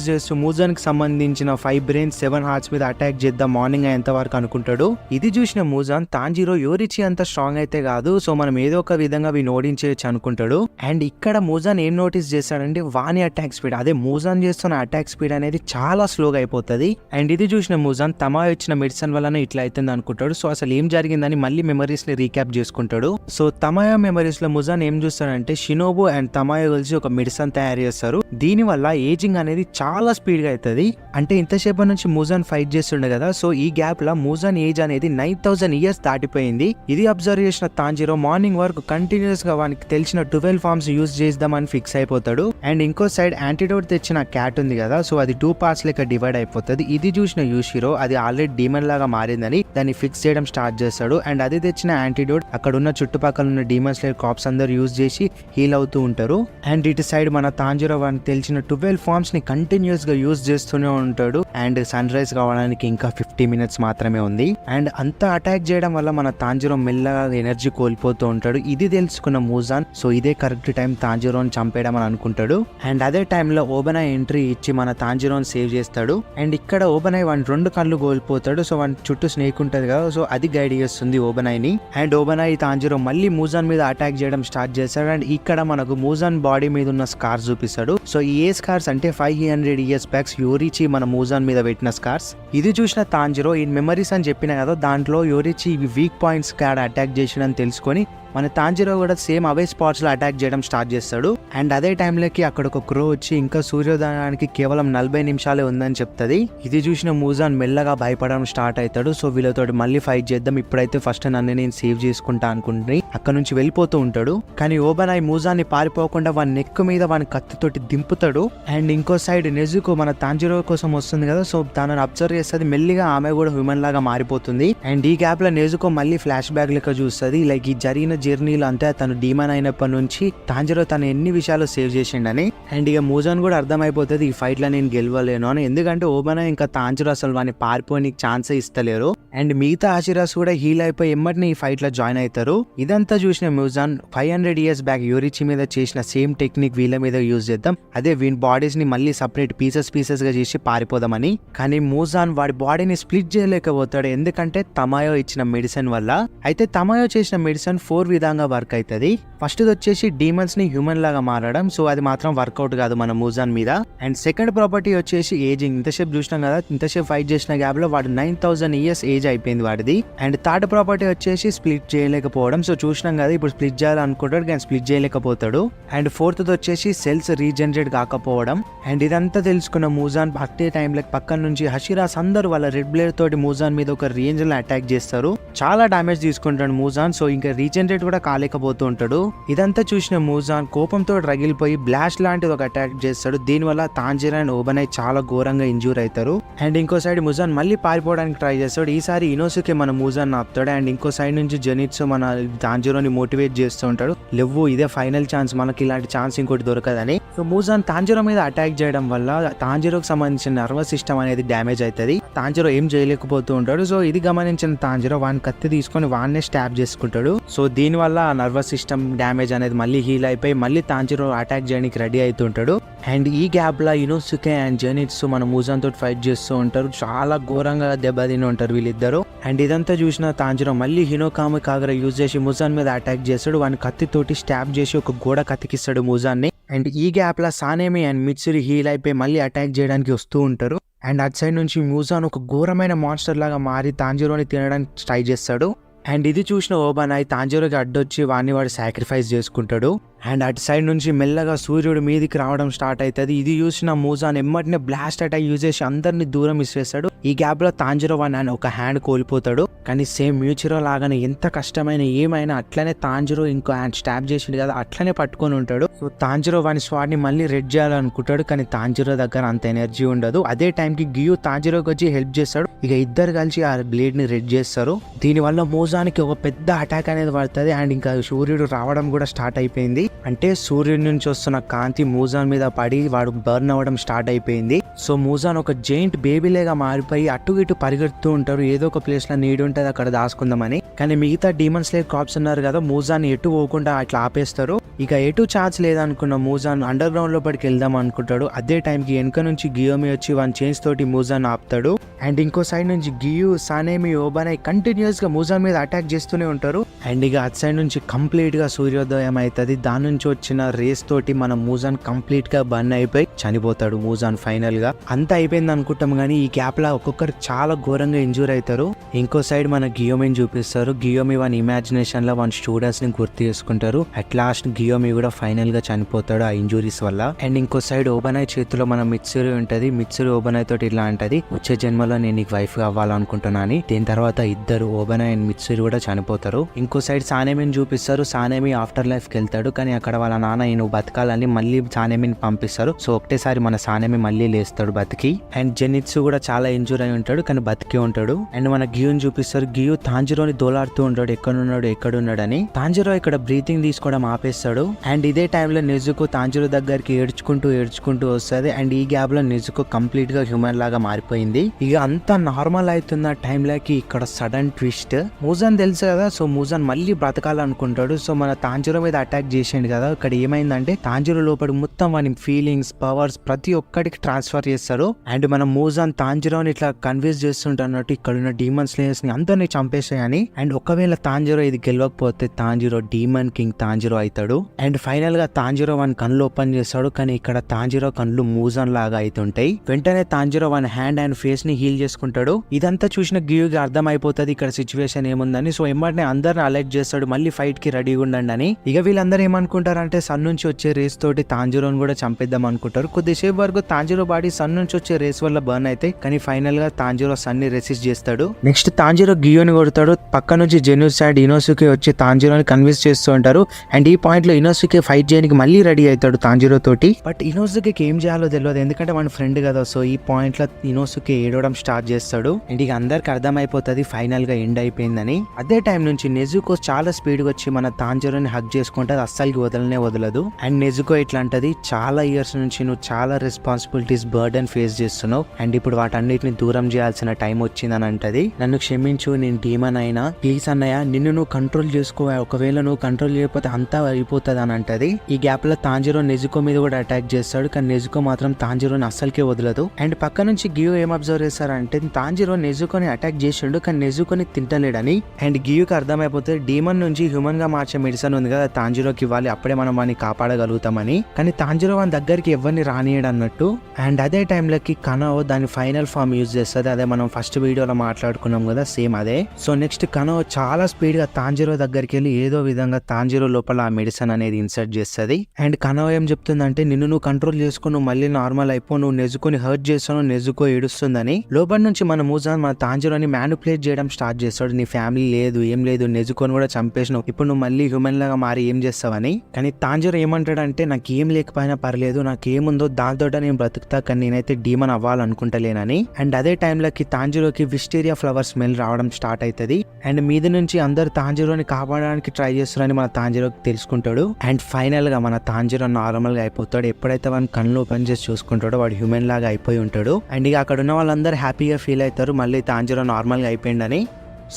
చేస్తూ మూజాన్ కి సంబంధించిన 5 brains 7 hearts మీద అటాక్ చేద్దాం మార్నింగ్ అయ్యేంత వరకు అనుకుంటాడు. ఇది చూసిన మూజాన్ తాంజిరో యోరిచి అంత స్ట్రాంగ్ అయితే కాదు, సో మనం ఏదో ఒక విధంగా వీని ఓడించేయచ్చు అనుకుంటాడు. అండ్ ఇక్కడ మూజాన్ ఏం నోటీస్ చేస్తాడంటే వాని అటాక్ స్పీడ్ అదే మూజాన్ చేస్తున్న అటాక్ స్పీడ్ అనేది చాలా స్లోగా అయిపోతుంది. అండ్ ఇది చూసిన మూజాన్ తమాయో ఇచ్చిన మెడిసిన్ వల్లనే ఇట్లా అవుతుంది అనుకుంటాడు. సో అసలు ఏం జరిగిందని మళ్ళీ మెమరీస్ ని రీక్యాప్ చేసుకుంటాడు. సో తమాయో మెమరీస్ లో మూజాన్ ఏం చూస్తాడంటే షినోబు అండ్ తమాయో కలిసి ఒక మెడిసిన్ తయారు చేస్తారు. దీని వల్ల ఏజింగ్ అనేది చాలా స్పీడ్ గా అవుతుంది. అంటే ఇంతసేపు నుంచి మూజాన్ ఫైట్ చేస్తుండే కదా. సో ఈ గ్యాప్ లో మూజాన్ ఏజ్ అనేది 9000 years దాటిపోయింది. ఇది అబ్జర్వ్ చేసిన తాంజిరో మార్నింగ్ వరకు కంటిన్యూస్ గా వానికి తెలిసిన 12 forms యూజ్ చేద్దామని ఫిక్స్ అయిపోతాడు. అండ్ ఇంకో సైడ్ యాంటీడోట్ తెచ్చిన క్యాట్ ఉంది కదా. సో అది 2 parts లెక్క డివైడ్ అయిపోతుంది. ఇది చూసిన యూషిరో అది ఆల్రెడీ డీమన్ లాగా మారిందని దాన్ని ఫిక్స్ చేయడం స్టార్ట్ చేస్తాడు. అండ్ అది తెచ్చిన యాంటీడోట్ అక్కడ ఉన్న చుట్టుపక్కల ఉన్న డీమన్స్ లేర్ కాప్స్ అందరు యూజ్ చేసి హీల్ అవుతూ ఉంటారు. అండ్ ఇటు సైడ్ మన తాంజిరో వానికి తెలిసిన 12 forms ని కంటిన్యూస్ గా యూజ్ చేస్తూనే ఉంటాడు. అండ్ సన్ రైజ్ కావడానికి ఇంకా 50 minutes మాత్రమే ఉంది. అండ్ అంతా అటాక్ చేయడం వల్ల మన తాంజిరో మెల్లగా ఎనర్జీ కోల్పోతూ ఉంటాడు. ఇది తెలుసుకున్న మూజాన్ సో ఇదే కరెక్ట్ టైం తాంజిరోని చంపేయడం అని అనుకుంటాడు. అండ్ అదే టైంలో ఓబనై ఎంట్రీ ఇచ్చి మన తాంజిరోని సేవ్ చేస్తాడు. అండ్ ఇక్కడ ఓబనై 2 కళ్ళు కోల్పోతాడు. సో వాని చుట్టూ స్నేక్ ఉంటది కదా. సో అది గైడ్ చేస్తుంది ఓబనైని. అండ్ ఓబనై తాంజిరో మళ్ళీ మూజాన్ మీద అటాక్ చేయడం స్టార్ట్ చేస్తాడు. అండ్ ఇక్కడ మనకు మూజాన్ బాడీ మీద ఉన్న స్కార్స్ చూపిస్తాడు. సో ఈ ఏ స్కార్స్ అంటే 500 years బ్యాక్ యోరిచి మన మూజాన్ మీద పెట్టిన స్కార్స్. ఇది చూసిన తాంజిరో ఈ మెమరీస్ అని చెప్పిన కదా దాంట్లో యోరిచి వీక్ పాయింట్స్ కాడ అటాక్ చేసినని తెలుసుకొని మన తాంజిరో కూడా సేమ్ అవే స్పాట్స్ లో అటాక్ చేయడం స్టార్ట్ చేస్తాడు. అండ్ అదే టైంలోకి అక్కడ ఒక క్రో వచ్చి ఇంకా సూర్యోదయానికి కేవలం 40 నిమిషాలే ఉందని చెప్తుంది. ఇది చూసిన మూజాన్ మెల్లగా భయపడడం స్టార్ట్ అవుతాడు. సో వీళ్ళతో మళ్ళీ ఫైట్ చేద్దాం, ఇప్పుడైతే ఫస్ట్ నన్ను నేను సేవ్ చేసుకుంటా అనుకుంటుని అక్కడ నుంచి వెళ్ళిపోతూ ఉంటాడు. కానీ ఓబనాయ్ మూజాన్ని పారిపోకుండా వాని నెక్ మీద వాని కత్తితోటి దింపుతాడు. అండ్ ఇంకో సైడ్ నెజుకో మన తాంజిరో కోసం వస్తుంది కదా, సో తనని అబ్జర్వ్ చేస్తుంది. మెల్లిగా ఆమె కూడా హ్యూమన్ లాగా మారిపోతుంది. అండ్ ఈ గ్యాప్ లో నెజుకో మళ్ళీ ఫ్లాష్ బ్యాక్ లెక్క చూస్తుంది. లైక్ ఈ జరిగిన జర్నీలో అంతే తను డీమన్ అయినప్పటి నుంచి తాంజిరో తను ఎన్ని విషయాలు సేవ్ చేసిండని. అండ్ ఇక మూజాన్ కూడా అర్థమైపోతుంది ఈ ఫైట్ లో నేను గెలవలేను అని, ఎందుకంటే ఓబనాయ్ ఇంకా తాంజిరో అసలు వాడిని పారిపోనికి ఛాన్సే ఇస్తలేరు. అండ్ మిగతా ఆశిరాస్ కూడా హీల్ అయిపోయి ఎమ్మటిని ఈ ఫైట్ లో జాయిన్ అవుతారు. ఇదంతా చూసిన మూజాన్ 500 years బ్యాక్ యోరిచి మీద చేసిన సేమ్ టెక్నిక్ వీళ్ళ మీద యూజ్ చేద్దాం, అదే వీని బాడీస్ ని మళ్ళీ సపరేట్ పీసెస్ గా చేసి పారిపోదామని. కానీ మూజాన్ వాడి బాడీని స్ప్లిట్ చేయలేకపోతాడు, ఎందుకంటే తమాయో ఇచ్చిన మెడిసిన్ వల్ల. అయితే తమాయో చేసిన మెడిసిన్ 4 విధంగా వర్క్ అవుతుంది. ఫస్ట్ వచ్చేసి డీమన్స్ ని హ్యూమన్ లాగా మారడం, సో అది మాత్రం వర్కౌట్ కాదు మన మూజాన్ మీద. అండ్ సెకండ్ ప్రాపర్టీ వచ్చేసి ఏజింగ్. ఇంతసేపు చూసినాం కదా, ఇంతసేపు ఫైట్ చేసిన గ్యాప్ లో వాడు 9000 years ఏజ్ అయిపోయింది వాడిది. అండ్ థర్డ్ ప్రాపర్టీ వచ్చేసి స్ప్లిట్ చేయలేకపోవడం. సో చూసినాం కదా, ఇప్పుడు స్ప్లిట్ చేయాలనుకుంటాడు కానీ స్ప్లిట్ చేయలేకపోతాడు. అండ్ ఫోర్త్ వచ్చేసి సెల్స్ రీజనరేట్ కాకపోవడం. అండ్ ఇదంతా తెలుసుకున్న మూజాన్ అట్టే టైంలో పక్కన నుంచి హషిరాస్ అందరూ వాళ్ళ రెడ్ బ్లేడ్ తోటి మూజాన్ మీద ఒక రేంజ్ లో అటాక్ చేస్తారు. చాలా డామేజ్ తీసుకుంటాడు మూజాన్, సో ఇంకా రీజనరేట్ కూడా కాలేకపోతూ ఉంటాడు. ఇదంతా చూసిన మూజాన్ కోపంతో రగిలిపోయి బ్లాస్ట్ లాంటిది ఒక అటాక్ చేస్తాడు. దీనివల్ల తాంజిరో అండ్ ఓబనాయ్ చాలా ఘోరంగా ఇంజూర్ అవుతారు. అండ్ ఇంకో సైడ్ మూజాన్ మళ్ళీ పారిపోవడానికి ట్రై చేస్తాడు. ఈసారి ఇనోసుకే మన మూజాన్ ఆపుతాడు. అండ్ ఇంకో సైడ్ నుంచి జెనిట్సు మన తాంజిరోని మోటివేట్ చేస్తూ ఉంటాడు, లేవు ఇదే ఫైనల్ ఛాన్స్, మనకి ఇలాంటి ఛాన్స్ ఇంకోటి దొరకదని. సో మూజాన్ తాంజిరో మీద అటాక్ చేయడం వల్ల తాంజిరోకి సంబంధించిన నర్వస్ సిస్టమ్ అనేది డ్యామేజ్ అవుతుంది. తాంజిరో ఏం చేయలేకపోతూ ఉంటాడు. సో ఇది గమనించిన తాంజిరో వాని కత్తి తీసుకొని వాన్నే స్టాబ్ చేసుకుంటాడు. సో దీనివల్ల నర్వస్ సిస్టమ్ డ్యామేజ్ అనేది మళ్ళీ హీల్ అయిపోయి మళ్ళీ తాంజిరో అటాక్ చేయడానికి రెడీ అవుతుంటాడు. అండ్ ఈ గ్యాప్ లో ఇనోసుకే అండ్ జెనిట్సు మన మూజాన్ తోటి ఫైట్ చేస్తూ ఉంటారు. చాలా ఘోరంగా దెబ్బతిని ఉంటారు వీళ్ళిద్దరు. అండ్ ఇదంతా చూసిన తాంజిరో మళ్ళీ హినోకామి కాగర యూజ్ చేసి మూజాన్ మీద అటాక్ చేస్తాడు. వాని కత్తితోటి స్టాబ్ చేసి ఒక గోడ కతికిస్తాడు మూజాన్ని. అండ్ ఈ గ్యాప్ లో సానేమి అండ్ మిత్సురి హీల్ అయిపోయి మళ్ళీ అటాక్ చేయడానికి వస్తూ ఉంటారు. అండ్ అటు సైడ్ నుంచి మూజాన్ ఒక ఘోరమైన మాన్స్టర్ లాగా మారి తాంజిరోని తినడానికి ట్రై చేస్తాడు. అండ్ ఇది చూసిన ఓబనాయ్ తాంజిరోకి అడ్డొచ్చి వాడు సాక్రిఫైస్ చేసుకుంటాడు. అండ్ అటు సైడ్ నుంచి మెల్లగా సూర్యుడు మీదికి రావడం స్టార్ట్ అవుతుంది. ఇది చూసిన మూజాన్ ఎమ్మటినే బ్లాస్ట్ అటాక్ యూజ్ చేసి అందరిని దూరం ఇసిరేస్తాడు. ఈ గ్యాప్ లో తాంజిరో వాడిని ఒక హ్యాండ్ కోల్పోతాడు. కానీ సేమ్ మ్యూచిరో లాగానే ఎంత కష్టమైన ఏమైనా అట్లనే తాంజిరో ఇంకో హ్యాండ్ స్టాబ్ చేసిండు కదా, అట్లనే పట్టుకొని ఉంటాడు. సో తాంజిరో వాని స్వాడ్ ని మళ్ళీ రెడ్ చేయాలనుకుంటాడు, కానీ తాంజిరో దగ్గర అంత ఎనర్జీ ఉండదు. అదే టైంకి గియు తాంజిరోకి వచ్చి హెల్ప్ చేస్తాడు. ఇక ఇద్దరు కలిసి ఆ బ్లేడ్ ని రెడ్ చేస్తారు. దీనివల్ల మూజానికి ఒక పెద్ద అటాక్ అనేది పడుతుంది. అండ్ ఇంకా సూర్యుడు రావడం కూడా స్టార్ట్ అయిపోయింది. అంటే సూర్యుడి నుంచి వస్తున్న కాంతి మూజాన్ మీద పడి వాడు బర్న్ అవ్వడం స్టార్ట్ అయిపోయింది. సో మూజాన్ ఒక జైంట్ బేబీలేగా మారిపోయి అటు ఇటు పరిగెడుతూ ఉంటారు. ఏదో ఒక ప్లేస్ లో నీడు ఉంటుంది అక్కడ దాచుకుందామని. కానీ మిగతా డీమన్ స్లేయర్ కాప్స్ ఉన్నారు కదా, మూజాన్ ఎటు పోకుండా అట్లా ఆపేస్తారు. ఇక ఎటు ఛాన్స్ లేదనుకున్న మూజాన్ అండర్ గ్రౌండ్ లోపలికి వెళ్దాం అనుకుంటాడు. అదే టైంకి వెనక నుంచి గియోమి వచ్చి వన్ చైన్స్ తోటి మూజాన్ ఆపుతాడు. అండ్ ఇంకో సైడ్ నుంచి గియు సానేమి ఓబనాయ్ కంటిన్యూస్ గా మూజాన్ మీద అటాక్ చేస్తూనే ఉంటారు. అండ్ ఇక అటు సైడ్ నుంచి కంప్లీట్ గా సూర్యోదయం అవుతుంది. దాని నుంచి వచ్చిన రేస్ తోటి మన మూజాన్ కంప్లీట్ గా బర్న్ అయిపోయి చనిపోతాడు మూజాన్ ఫైనల్ గా. అంతా అయిపోయింది అనుకుంటాం కానీ ఈ గ్యాప్ లా ఒక్కొక్కరు చాలా ఘోరంగా ఇంజూర్ అవుతారు. ఇంకో సైడ్ మన గియోమిని చూపిస్తారు. గియోమి వన్ ఇమాజినేషన్ లో వన్ స్టూడెంట్స్ ని గుర్తు చేసుకుంటారు. అట్ లాస్ట్ గియోమి కూడా ఫైనల్ గా చనిపోతాడు ఆ ఇంజురీస్ వల్ల. అండ్ ఇంకో సైడ్ ఓబనాయ్ చేతిలో మన మిత్సురి ఉంటది. మిత్సురి ఓబనాయ్ తోటి ఇలా అంటది, వచ్చే జన్మలో నేను నీకు వైఫ్ అవ్వాలనుకుంటున్నా అని. దీని తర్వాత ఇద్దరు ఓబనాయ్ అండ్ మిత్సురి కూడా చనిపోతారు. ఇంకో సైడ్ సానేమిని చూపిస్తారు. సానేమి ఆఫ్టర్ లైఫ్ కి వెళ్తాడు, కానీ అక్కడ వాళ్ళ నాన్న నువ్వు బతకాలని మళ్ళీ సానేమిని పంపిస్తారు. సో ఒకటేసారి మన సానేమి మళ్ళీ లేస్తాడు బతికి. అండ్ జెనిట్సు కూడా చాలా ఇంజూర్ అయి ఉంటాడు, కానీ బతికి ఉంటాడు. అండ్ మన గియుని చూపిస్తారు. గియు తాంజిరోని దోలాడుతూ ఉంటాడు, ఎక్కడున్నాడు అని. తాంజిరో ఇక్కడ బ్రీతింగ్ తీసుకోవడం ఆపేస్తాడు. అండ్ ఇదే టైంలో నెజుకో తాంజిరో దగ్గరికి ఏడ్చుకుంటూ వస్తుంది. అండ్ ఈ గ్యాప్ లో నెజుకో కంప్లీట్ గా హ్యూమన్ లాగా మారిపోయింది. ఇక అంతా నార్మల్ అవుతున్న టైంలోకి ఇక్కడ సడన్ ట్విస్ట్. మూజాన్ తెలుసు కదా, సో మూజాన్ మళ్ళీ బ్రతకాలనుకుంటాడు. సో మన తాంజిరో మీద అటాక్ చేసిండు కదా, ఇక్కడ ఏమైందంటే తాంజిరో లోపల మొత్తం వాని ఫీలింగ్స్, పవర్స్ ప్రతి ఒక్కడికి ట్రాన్స్ఫర్ చేస్తారు. అండ్ మన మూజాన్ తాంజిరోని ఇట్లా కన్విన్స్ చేస్తుంటున్నట్టు ఇక్కడ ఉన్న డీమన్ స్లేయర్స్ ని అందరినీ చంపేసాయని. అండ్ ఒకవేళ తాంజిరో ఇది గెలవకపోతే తాంజిరో డీమన్ కింగ్ తాంజిరో అవుతాడు. అండ్ ఫైనల్ గా తాంజిరో వాని కళ్ళు ఓపెన్ చేస్తాడు, కానీ ఇక్కడ తాంజిరో కళ్ళు మూజాన్ లాగా అవుతుంటాయి. వెంటనే తాంజిరో వాని హ్యాండ్ అండ్ ఫేస్ ని హీల్ చేసుకుంటాడు. ఇదంతా చూసిన గియుకి అర్థమైపోతుంది ఇక్కడ సిచ్యువేషన్ ఏముందని. సో ఎమ్మటినే అందరిని అలర్ట్ చేస్తాడు మళ్ళీ ఫైట్ కి రెడీగా ఉండండి అని. ఇక వీళ్ళందరూ ఏమనుకుంటారంటే సన్ నుంచి వచ్చే రేస్ తోటి తాంజిరోని కూడా చంపేద్దాం అనుకుంటారు. కొద్దిసేపు వరకు తాంజిరో బాడీ సన్ నుంచి వచ్చే రేస్ వల్ల బర్న్ అయితే, కానీ ఫైనల్ గా తాంజిరో సన్ ని రెసిస్ట్ చేస్తాడు. నెక్స్ట్ తాంజిరో గియోని కొడతాడు. పక్క నుంచి జెనోసైడ్ ఇనోసుకే వచ్చి తాంజిరోని కన్విన్స్ చేస్తూ ఉంటారు. అండ్ ఈ పాయింట్ లో ఇనోసుకే ఫైట్ చేయడానికి మళ్ళీ రెడీ అవుతాడు తాంజిరో తోటి. బట్ ఇనోసుకే ఏం చేయాలో తెలియదు, ఎందుకంటే మన ఫ్రెండ్ కదా. సో ఈ పాయింట్ లో ఇనోసుకే ఏడవడం స్టార్ట్ చేస్తాడు. అండ్ ఇక అందరికి అర్థమైపోతుంది ఫైనల్ గా ఎండ్ అయిపోయిందని. అదే టైం నుంచి నెజుకో చాలా స్పీడ్ గా వచ్చి మన తాంజిరోని హగ్ చేసుకుంటే అస్సలకి వదలనే వదలదు. అండ్ నెజుకో ఇట్లా అంటది, చాలా ఇయర్స్ నుంచి నువ్వు చాలా రెస్పాన్సిబిలిటీస్ బర్డెన్ ఫేస్ చేస్తున్నావు అండ్ ఇప్పుడు వాటన్నిటిని దూరం చేయాల్సిన టైం వచ్చిందని అంటది. నన్ను క్షమించు, నేను డీమన్ అయినా, ప్లీజ్ అన్నయ్య నిన్ను నువ్వు కంట్రోల్ చేసుకో, ఒకవేళ నువ్వు కంట్రోల్ చేయకపోతే అంతా అయిపోతుంది అని అంటది. ఈ గ్యాప్ లో తాంజిరో నెజుకో మీద కూడా అటాక్ చేస్తాడు, కానీ నెజుకో మాత్రం తాంజిరోని అస్సలకే వదలదు. అండ్ పక్క నుంచి గియో ఏం అబ్జర్వ్ చేస్తారంటే తాంజిరో నెజుకోని అటాక్ చేసిండు కానీ నెజుకోని తింటలేడని. అండ్ గియోకి అర్థమైపోతే డీమన్ నుంచి హ్యూమన్ గా మార్చే మెడిసిన్ ఉంది కదా తాంజిరోకి ఇవ్వాలి, అప్పుడే మనం వాడిని కాపాడగలుగుతామని. కానీ తాంజిరో వాని దగ్గరికి ఎవరిని రానియడు అన్నట్టు. అండ్ అదే టైంలోకి కనో దాని ఫైనల్ ఫామ్ యూజ్ చేస్తుంది, అదే మనం ఫస్ట్ వీడియోలో మాట్లాడుకున్నాం కదా సేమ్ అదే. సో నెక్స్ట్ కనో చాలా స్పీడ్ గా తాంజిరో దగ్గరికి వెళ్ళి ఏదో విధంగా తాంజిరో లోపల ఆ మెడిసిన్ అనేది ఇన్సర్ట్ చేస్తుంది. అండ్ కనో ఏం చెప్తుందంటే నిన్ను నువ్వు కంట్రోల్ చేసుకో, నువ్వు మళ్ళీ నార్మల్ అయిపో, నువ్వు నెజుకొని హర్ట్ చేస్తావు, నెజుకో ఏడుస్తుందని. లోపల నుంచి మన మూజాన్ మన తాంజిరోని మ్యానిపులేట్ చేయడం స్టార్ట్ చేస్తాడు. నీ ఫ్యామిలీ లేదు ఏం లేదు, నెజుకొని కూడా చంపేసినావు, ఇప్పుడు నువ్వు మళ్ళీ హ్యూమన్ లాగా మారి ఏం చేస్తావని. కానీ తాంజిరో ఏమంటాడంటే నాకు ఏం లేకపోయినా పర్లేదు, నాకేముందో దాంతో నేను బ్రతుకుతా, కానీ నేనైతే డీమన్ అవ్వాలనుకుంటలేనని. అండ్ అదే టైంలోకి తాంజిరోకి విస్టీరియా ఫ్లవర్ స్మెల్ రావడం స్టార్ట్ అవుతుంది. అండ్ మీద నుంచి అందరు తాంజిరోని కాపాడడానికి ట్రై చేస్తున్నారని మన తాంజిరోకి తెలుసుకుంటాడు. అండ్ ఫైనల్ గా మన తాంజిరో నార్మల్ గా అయిపోతాడు. ఎప్పుడైతే వాడిని కళ్ళు ఓపెన్ చేసి చూసుకుంటాడో వాడు హ్యూమన్ లాగా అయిపోయి ఉంటాడు. అండ్ ఇక అక్కడ ఉన్న వాళ్ళందరూ హ్యాపీగా ఫీల్ అవుతారు మళ్ళీ తాంజిరో నార్మల్ గా అయిపోయిందని.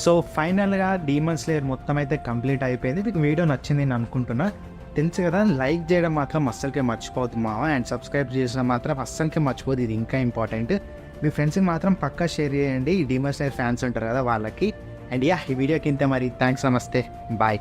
సో ఫైనల్గా డీమన్ స్లేయర్ మొత్తం అయితే కంప్లీట్ అయిపోయింది. మీకు వీడియో నచ్చింది నేను అనుకుంటున్నా. తెలుసు కదా, లైక్ చేయడం మాత్రం అస్సలకే మర్చిపోతుంది మావా. అండ్ సబ్స్క్రైబ్ చేసిన మాత్రం అస్సలకే మర్చిపోదు, ఇది ఇంకా ఇంపార్టెంట్. మీ ఫ్రెండ్స్కి మాత్రం పక్కా షేర్ చేయండి, ఈ డీమన్ స్లేయర్ ఫ్యాన్స్ ఉంటారు కదా వాళ్ళకి. అండ్ యా, ఈ వీడియోకి ఇంత మరి. థ్యాంక్స్, నమస్తే, బాయ్.